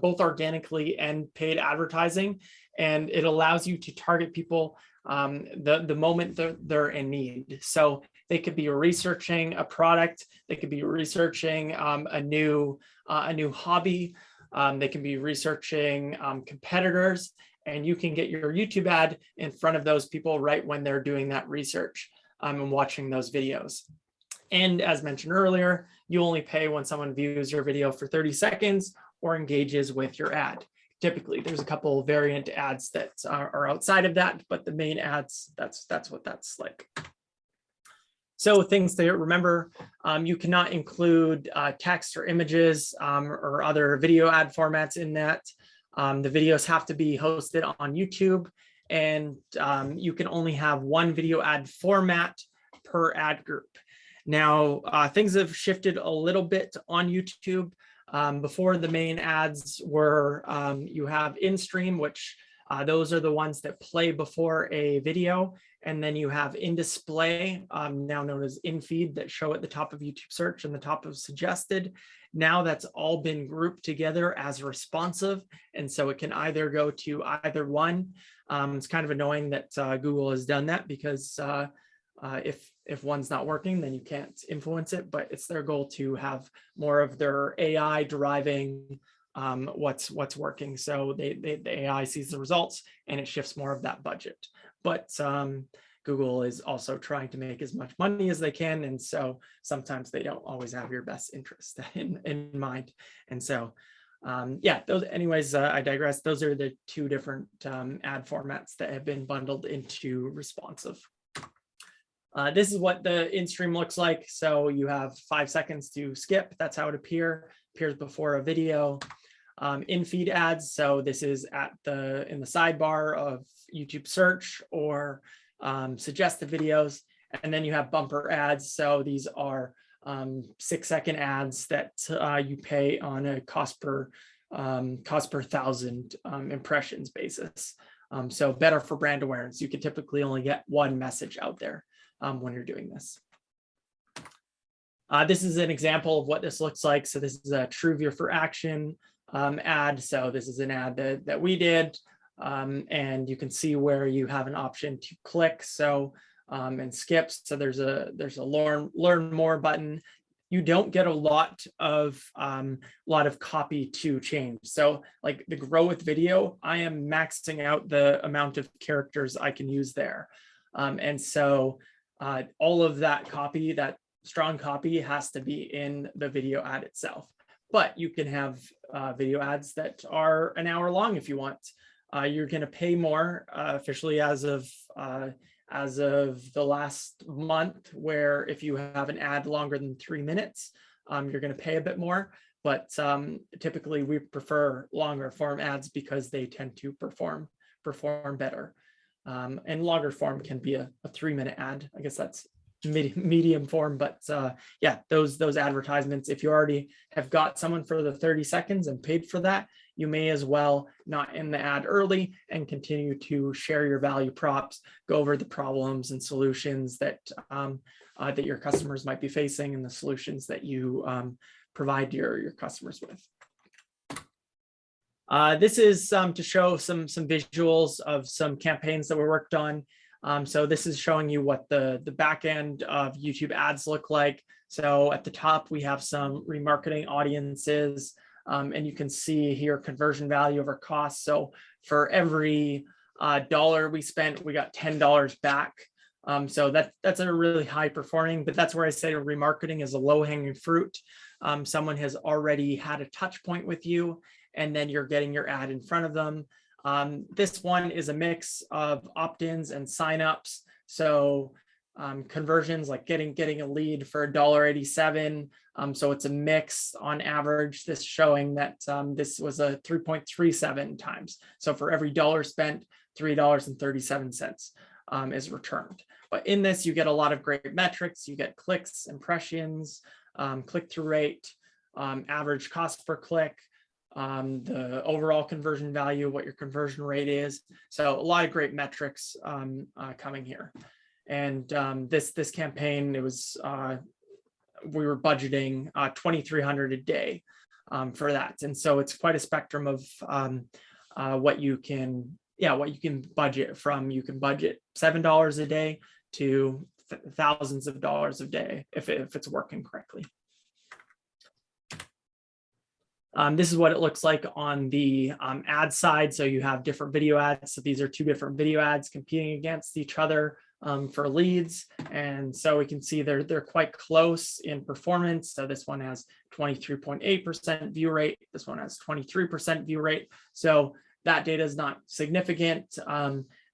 both organically and paid advertising. And it allows you to target people the moment they're in need. So they could be researching a product, they could be researching a new hobby, they can be researching competitors, and you can get your YouTube ad in front of those people right when they're doing that research. and watching those videos. And as mentioned earlier, you only pay when someone views your video for 30 seconds or engages with your ad. Typically, there's a couple variant ads that are outside of that, but the main ads, that's what that's like. So things to remember, you cannot include text or images or other video ad formats in that. The videos have to be hosted on YouTube, and you can only have one video ad format per ad group. Now, things have shifted a little bit on YouTube. Before, the main ads were, you have in-stream, which those are the ones that play before a video. And then you have in-display, now known as in-feed, that show at the top of YouTube search and the top of suggested. Now that's all been grouped together as responsive. And so it can either go to either one. It's kind of annoying that Google has done that, because if one's not working, then you can't influence it, but it's their goal to have more of their AI deriving what's working. So the AI sees the results and it shifts more of that budget. But Google is also trying to make as much money as they can. And so sometimes they don't always have your best interest in mind. And so, yeah, those, anyways, I digress. Those are the two different ad formats that have been bundled into responsive. This is what the in-stream looks like. So you have 5 seconds to skip. That's how it appears before a video. In-feed ads. So this is in the sidebar of YouTube search or suggested videos. And then you have bumper ads. So these are 6-second ads that you pay on a cost per 1,000 impressions basis. So better for brand awareness. You could typically only get one message out there when you're doing this. This is an example of what this looks like. So this is a TrueView for Action ad. So this is an ad that we did, and you can see where you have an option to click and skip. So there's a learn more button. You don't get a lot of copy to change. So like the grow with video, I am maxing out the amount of characters I can use there, and so all of that copy, that strong copy, has to be in the video ad itself. But you can have video ads that are an hour long if you want. You're going to pay more officially as of the last month, where if you have an ad longer than 3 minutes, you're going to pay a bit more. But typically we prefer longer form ads because they tend to perform better. And longer form can be a 3-minute ad. I guess that's medium form, but yeah, those advertisements, if you already have got someone for the 30 seconds and paid for that, you may as well not end the ad early and continue to share your value props, go over the problems and solutions that that your customers might be facing, and the solutions that you provide your customers with. This is to show some visuals of some campaigns that we worked on. So this is showing you what the back end of YouTube ads look like. So at the top, we have some remarketing audiences, and you can see here conversion value over cost. So for every dollar we spent, we got $10 back. So that's a really high performing, but that's where I say remarketing is a low hanging fruit. Someone has already had a touch point with you, and then you're getting your ad in front of them. This one is a mix of opt-ins and signups. So conversions, like getting a lead for $1.87. So it's a mix on average. This showing that this was a 3.37 times. So for every dollar spent, $3.37 is returned. But in this, you get a lot of great metrics. You get clicks, impressions, click-through rate, average cost per click, the overall conversion value, what your conversion rate is. So a lot of great metrics coming here. And this campaign, it was we were budgeting $2,300 a day for that. And so it's quite a spectrum of what you can budget from. You can budget $7 a day to thousands of dollars a day if it's working correctly. This is what it looks like on the ad side. So you have different video ads. So these are two different video ads competing against each other. for leads. And so we can see they're quite close in performance. So this one has 23.8% view rate. This one has 23% view rate. So that data is not significant.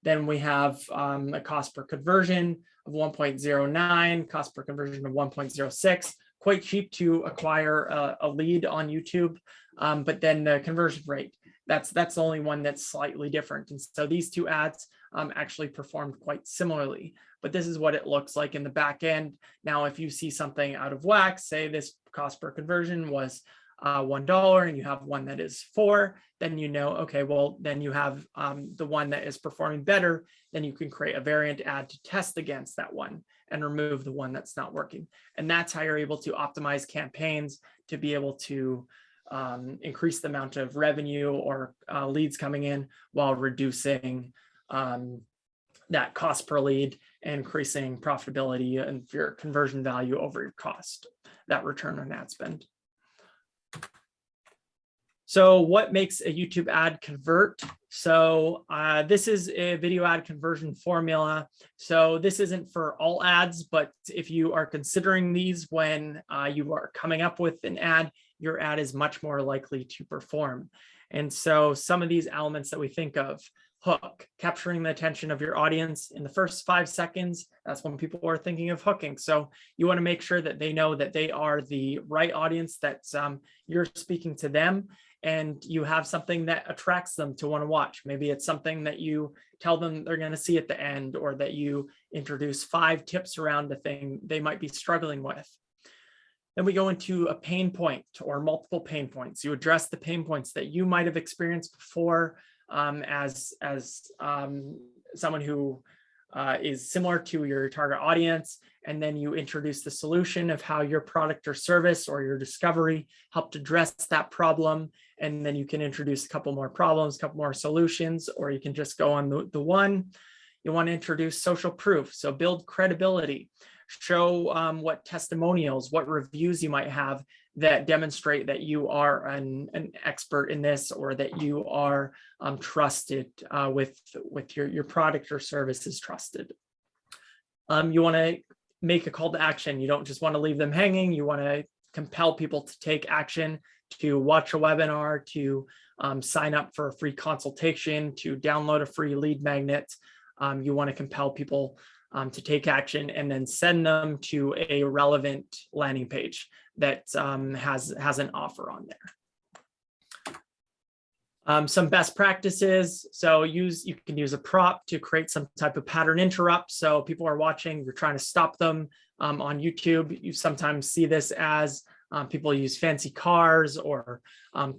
Then we have a cost per conversion of 1.09, cost per conversion of 1.06, quite cheap to acquire a lead on YouTube. But then the conversion rate, that's the only one that's slightly different. And so these two ads actually performed quite similarly, but this is what it looks like in the back end. Now, if you see something out of whack, say this cost per conversion was $1 and you have one that is 4, then you know, okay, well, then you have the one that is performing better, then you can create a variant ad to test against that one and remove the one that's not working. And that's how you're able to optimize campaigns to be able to increase the amount of revenue or leads coming in while reducing that cost per lead and increasing profitability and your conversion value over your cost, that return on ad spend. So what makes a YouTube ad convert? So this is a video ad conversion formula. So this isn't for all ads, but if you are considering these when you are coming up with an ad, your ad is much more likely to perform. And so some of these elements that we think of: hook, capturing the attention of your audience in the first 5 seconds. That's when people are thinking of hooking. So you want to make sure that they know that they are the right audience, that you're speaking to them, and you have something that attracts them to want to watch. Maybe it's something that you tell them they're going to see at the end, or that you introduce 5 tips around the thing they might be struggling with. Then we go into a pain point or multiple pain points. You address the pain points that you might have experienced before as someone who is similar to your target audience, and then you introduce the solution of how your product or service or your discovery helped address that problem, and then you can introduce a couple more problems, a couple more solutions, or you can just go on the one. You want to introduce social proof, so build credibility, show what testimonials, what reviews you might have that demonstrate that you are an expert in this, or that you are trusted with your product or service is trusted. You want to make a call to action. You don't just want to leave them hanging. You want to compel people to take action, to watch a webinar, to sign up for a free consultation, to download a free lead magnet. You want to compel people to take action and then send them to a relevant landing page that has an offer on there. Some best practices. So you can use a prop to create some type of pattern interrupt. So people are watching, you're trying to stop them on YouTube. You sometimes see this as people use fancy cars or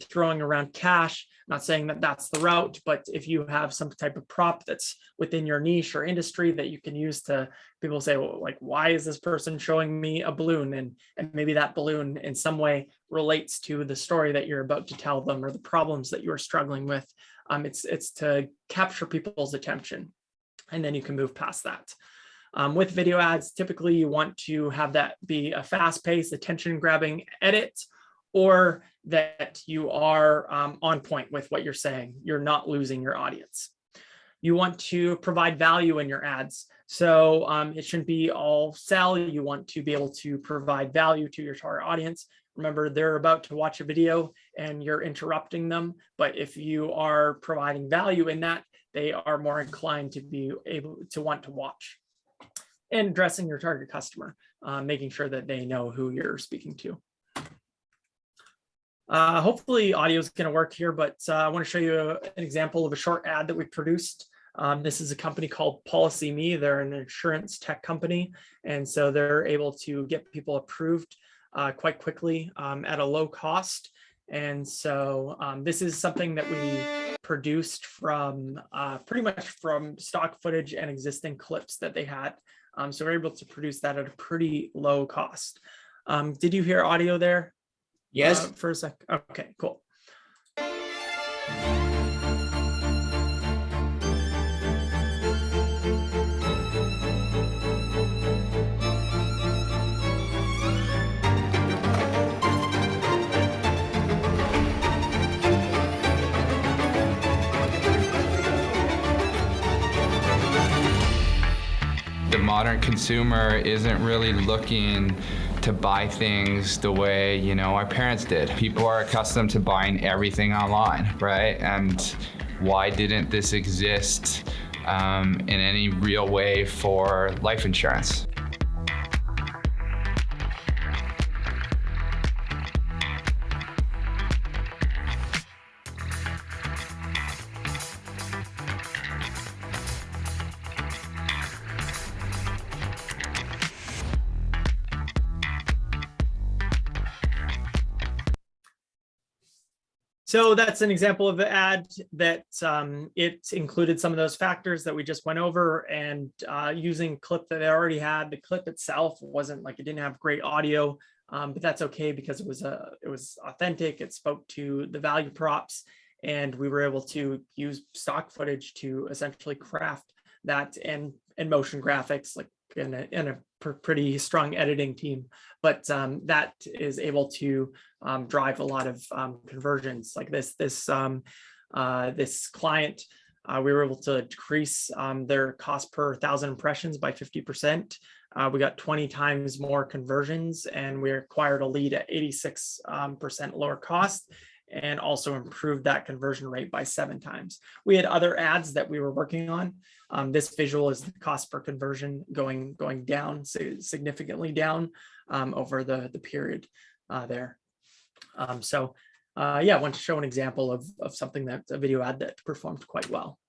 throwing around cash. Not saying that that's the route, but if you have some type of prop that's within your niche or industry that you can use to, people say, well, like, why is this person showing me a balloon? And maybe that balloon in some way relates to the story that you're about to tell them or the problems that you're struggling with. It's to capture people's attention, and then you can move past that. With video ads, typically you want to have that be a fast-paced, attention-grabbing edit, or that you are on point with what you're saying. You're not losing your audience. You want to provide value in your ads. So it shouldn't be all sell. You want to be able to provide value to your target audience. Remember, they're about to watch a video and you're interrupting them. But if you are providing value in that, they are more inclined to be able to want to watch. And addressing your target customer, making sure that they know who you're speaking to. Hopefully audio is going to work here, but I want to show you an example of a short ad that we produced. This is a company called Policy Me. They're an insurance tech company, and so they're able to get people approved quite quickly at a low cost. And so this is something that we produced from pretty much from stock footage and existing clips that they had. So we're able to produce that at a pretty low cost. Did you hear audio there? Yes. For a sec. Okay, cool. modern consumer isn't really looking to buy things the way, you know, our parents did. People are accustomed to buying everything online, right? And why didn't this exist in any real way for life insurance? So that's an example of the ad that it included some of those factors that we just went over, and using clip that they already had. The clip itself wasn't like, it didn't have great audio, but that's okay because it was authentic. It spoke to the value props, and we were able to use stock footage to essentially craft that and motion graphics, like in a pretty strong editing team. But that is able to drive a lot of conversions. Like this client, we were able to decrease their cost per 1,000 impressions by 50%. We got 20 times more conversions, and we acquired a lead at 86% lower cost, and also improved that conversion rate by 7 times. We had other ads that we were working on. This visual is the cost per conversion going down, significantly down over the period there. Yeah, I want to show an example of something that's a video ad that performed quite well.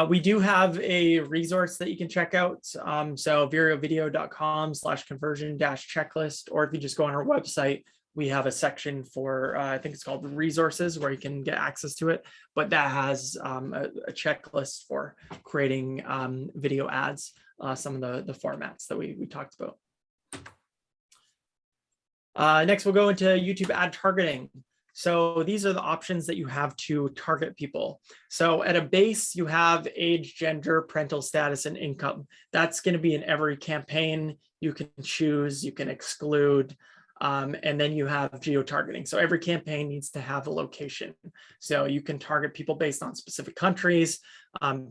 We do have a resource that you can check out. So vireovideo.com/conversion-checklist, or if you just go on our website, we have a section for, I think it's called resources, where you can get access to it. But that has a checklist for creating video ads, some of the formats that we talked about. Next, we'll go into YouTube ad targeting. So these are the options that you have to target people. So at a base, you have age, gender, parental status, and income. That's going to be in every campaign. You can choose, you can exclude. And then you have geo targeting. So every campaign needs to have a location. So you can target people based on specific countries,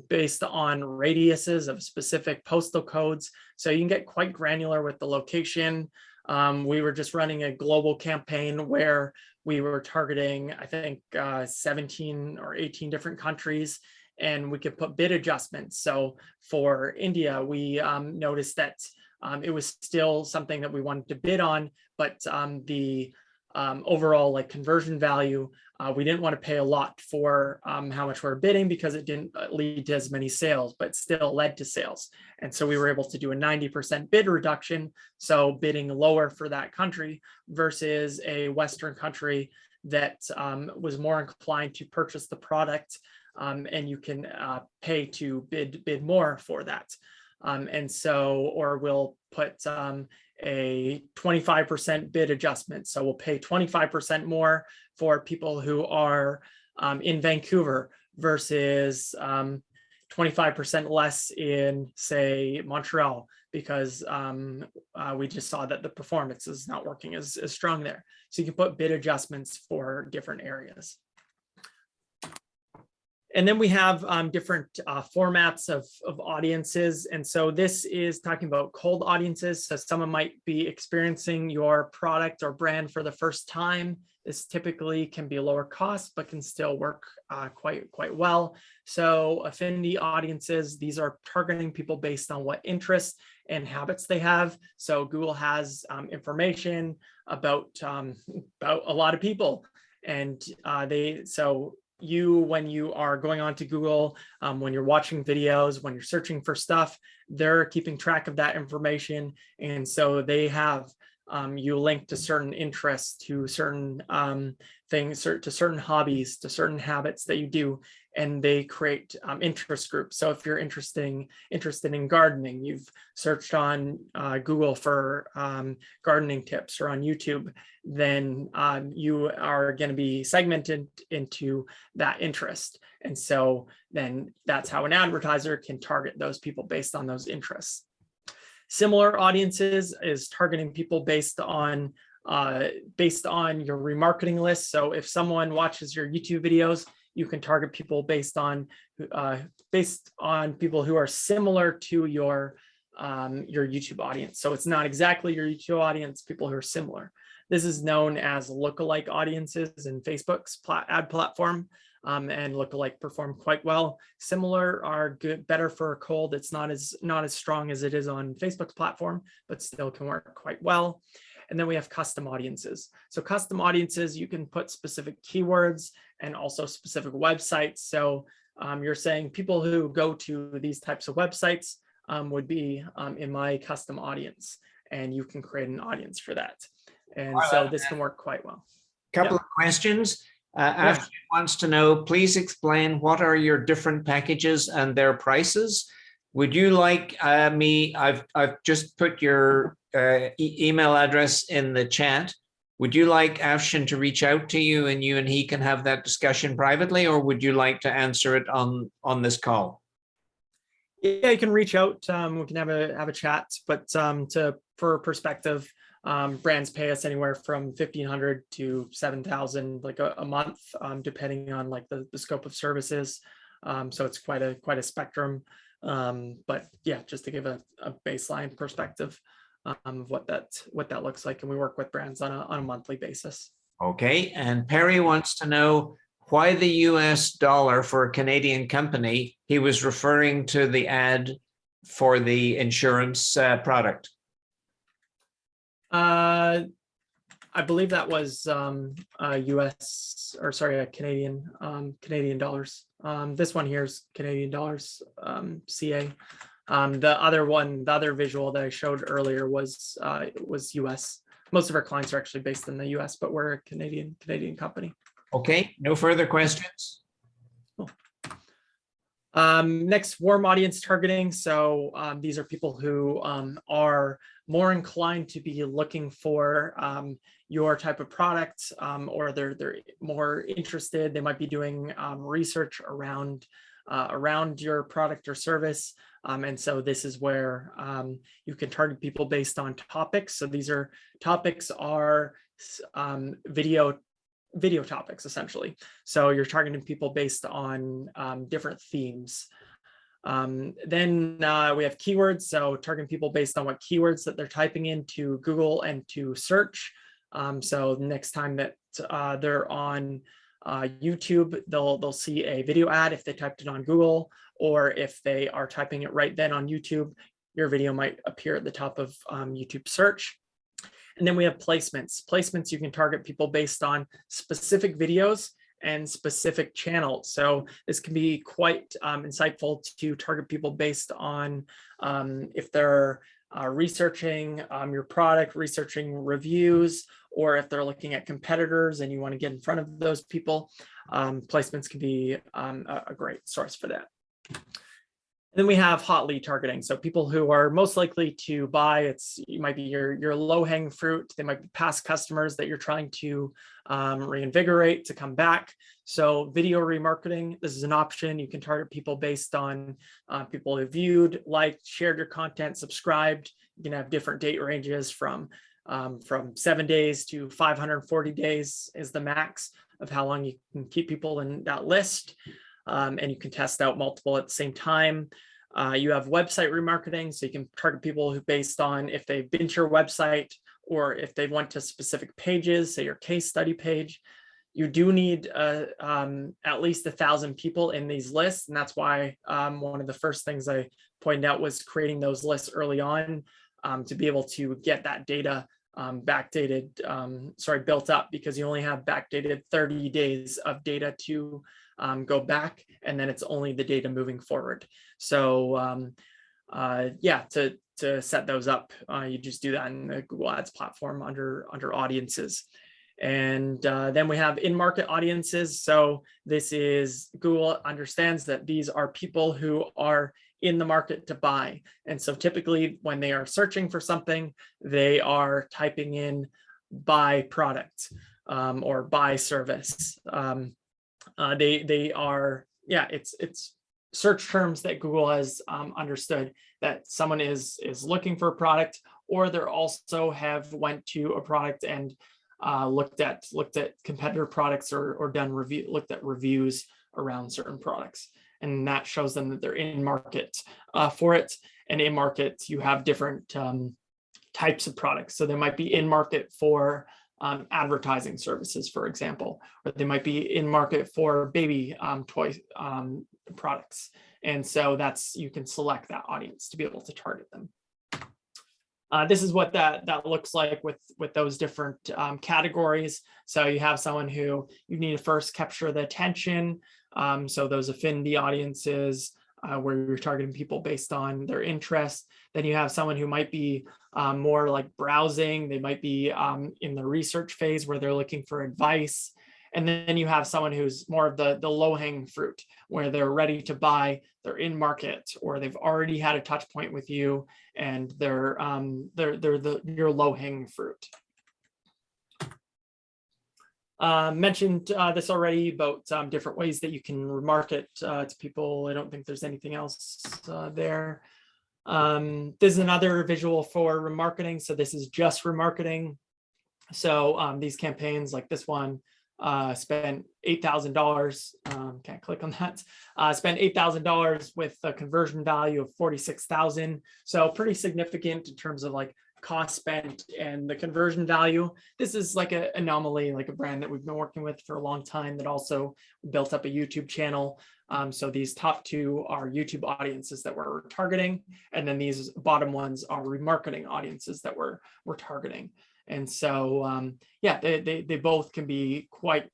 based on radiuses of specific postal codes. So you can get quite granular with the location. We were just running a global campaign where we were targeting, I think, 17 or 18 different countries, and we could put bid adjustments. So for India, we noticed that it was still something that we wanted to bid on, but the overall like conversion value, we didn't want to pay a lot for how much we're bidding, because it didn't lead to as many sales, but still led to sales. And so we were able to do a 90% bid reduction, so bidding lower for that country versus a Western country that was more inclined to purchase the product, and you can pay to bid more for that. And so, or we'll put a 25% bid adjustment. So we'll pay 25% more for people who are in Vancouver versus 25% less in, say, Montreal, because we just saw that the performance is not working as strong there. So you can put bid adjustments for different areas. And then we have different formats of audiences. And so this is talking about cold audiences. So someone might be experiencing your product or brand for the first time. This typically can be a lower cost, but can still work quite well. So affinity audiences, these are targeting people based on what interests and habits they have. So Google has information about a lot of people, and when you are going on to Google, when you're watching videos, when you're searching for stuff, they're keeping track of that information. And so they have you link to certain interests, to certain things, to certain hobbies, to certain habits that you do, and they create interest groups. So if you're interested in gardening, you've searched on Google for gardening tips, or on YouTube, then you are going to be segmented into that interest. And so then that's how an advertiser can target those people based on those interests. Similar audiences is targeting people based on your remarketing list. So if someone watches your YouTube videos, you can target people based on people who are similar to your your YouTube audience. So it's not exactly your YouTube audience, people who are similar. This is known as lookalike audiences in Facebook's ad platform, and lookalike perform quite well. Similar are good, better for cold. It's not as strong as it is on Facebook's platform, but still can work quite well. And then we have custom audiences. So custom audiences, you can put specific keywords and also specific websites. So you're saying people who go to these types of websites would be in my custom audience, and you can create an audience for that. And so this can work quite well. Couple of questions. Ashton wants to know, please explain what are your different packages and their prices. Would you like me, I've just put your email address in the chat. Would you like Ashton to reach out to you and he can have that discussion privately, or would you like to answer it on this call? Yeah, you can reach out. We can have a chat, but for perspective, brands pay us anywhere from $1,500 to $7,000 like a month, depending on like the scope of services. So it's quite a spectrum. But yeah, just to give a baseline perspective of what that looks like, and we work with brands on a monthly basis. Okay, and Perry wants to know why the US dollar for a Canadian company. He was referring to the ad for the insurance product. I believe that was US, or sorry, Canadian dollars. This one here is Canadian dollars, CA. The other visual that I showed earlier was US. Most of our clients are actually based in the US, but we're a Canadian company. Okay, no further questions. Cool. Next, warm audience targeting. So these are people who are more inclined to be looking for your type of product, or they're more interested. They might be doing research around your product or service. And so this is where you can target people based on topics. So these topics are video topics, essentially. So you're targeting people based on different themes. Then we have keywords. So targeting people based on what keywords that they're typing into Google and to search. So next time that they're on YouTube, they'll see a video ad if they typed it on Google, or if they are typing it right then on YouTube, your video might appear at the top of YouTube search. And then we have placements. Placements, you can target people based on specific videos and specific channels. So this can be quite insightful to target people based on if they're researching your product, researching reviews, or if they're looking at competitors and you want to get in front of those people. Placements can be a great source for that. And then we have hot lead targeting. So people who are most likely to buy, you might be your low-hanging fruit. They might be past customers that you're trying to reinvigorate to come back. So video remarketing, this is an option. You can target people based on people who viewed, liked, shared your content, subscribed. You can have different date ranges from 7 days to 540 days is the max of how long you can keep people in that list. And you can test out multiple at the same time. You have website remarketing, so you can target people who based on if they've been to your website or if they went to specific pages, say your case study page. You do need at least 1,000 people in these lists, and that's why one of the first things I pointed out was creating those lists early on to be able to get that data built up, because you only have backdated 30 days of data to go back, and then it's only the data moving forward. So yeah, to set those up, you just do that in the Google Ads platform under audiences. And then we have in-market audiences. So this is, Google understands that these are people who are in the market to buy. And so typically when they are searching for something, they are typing in buy product or buy service. They are, yeah, it's search terms that Google has understood that someone is looking for a product, or they're also have went to a product and looked at competitor products or looked at reviews around certain products. and that shows them that they're in market for it. And in market, you have different types of products. So they might be in market for advertising services, for example, or they might be in market for baby toy products. And so you can select that audience to be able to target them. This is what that looks like with those different categories. So you have someone who you need to first capture the attention. So those affinity audiences where you're targeting people based on their interests. Then you have someone who might be more like browsing. They might be in the research phase where they're looking for advice. And then you have someone who's more of the low-hanging fruit, where they're ready to buy, they're in market, or they've already had a touch point with you, and they're your low-hanging fruit. Mentioned this already about different ways that you can remarket to people. I don't think there's anything else there. This is another visual for remarketing. So this is just remarketing. So these campaigns like this one spent $8,000. Can't click on that. Spent $8,000 with a conversion value of 46,000. So pretty significant in terms of like cost spent and the conversion value. This is like an anomaly, like a brand that we've been working with for a long time that also built up a YouTube channel. So these top two are YouTube audiences that we're targeting, and then these bottom ones are remarketing audiences that we're targeting. And so, yeah, they both can be quite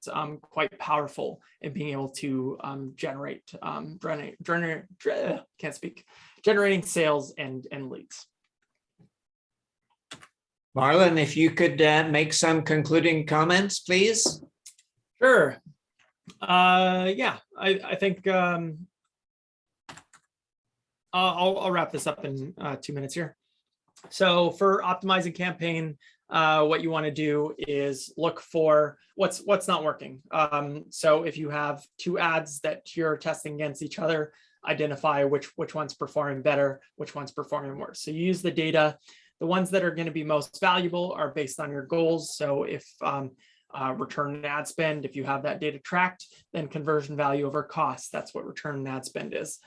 powerful in being able to generating sales and leads. Marlon, if you could make some concluding comments, please. Sure. Yeah, I think I'll wrap this up in 2 minutes here. So for optimizing campaign, what you want to do is look for what's not working. So if you have two ads that you're testing against each other, identify which one's performing better, which one's performing worse. So you use the data. The ones that are going to be most valuable are based on your goals. So if return on ad spend, if you have that data tracked, then conversion value over cost, that's what return on ad spend is.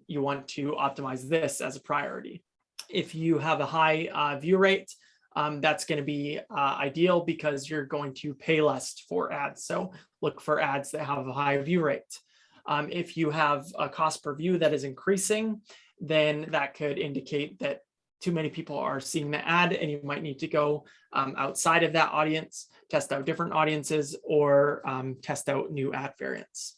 You want to optimize this as a priority. If you have a high view rate, that's going to be ideal because you're going to pay less for ads. So look for ads that have a high view rate. If you have a cost per view that is increasing, then that could indicate that too many people are seeing the ad, and you might need to go outside of that audience, test out different audiences, or test out new ad variants.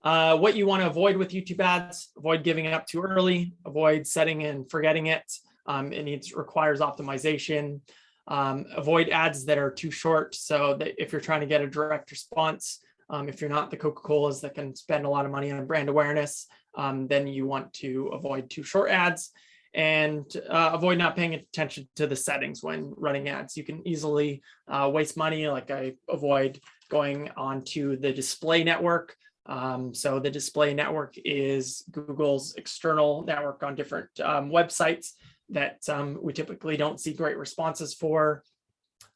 What you want to avoid with YouTube ads: avoid giving up too early, avoid setting and forgetting it. It requires optimization. Avoid ads that are too short. So that if you're trying to get a direct response, if you're not the Coca-Colas that can spend a lot of money on brand awareness, then you want to avoid too short ads. And avoid not paying attention to the settings when running ads. You can easily waste money. Like I avoid going onto the display network. So the display network is Google's external network on different websites that we typically don't see great responses for.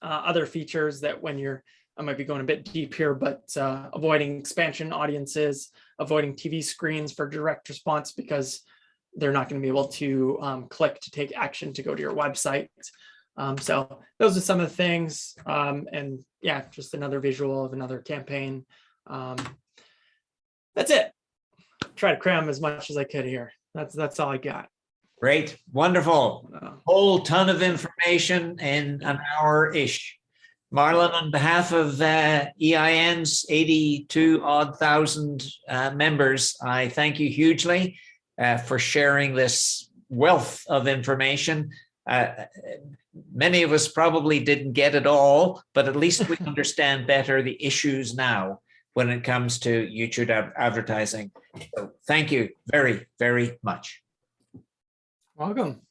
Other features that I might be going a bit deep here, but avoiding expansion audiences, avoiding TV screens for direct response because they're not going to be able to click to take action to go to your website. So those are some of the things. And yeah, just another visual of another campaign. That's it. Try to cram as much as I could here. That's all I got. Great. Wonderful. Whole ton of information in an hour-ish. Marlon, on behalf of EIN's 82,000 members, I thank you hugely for sharing this wealth of information. Many of us probably didn't get it all, but at least we understand better the issues now when it comes to YouTube advertising. So thank you very, very much. Welcome.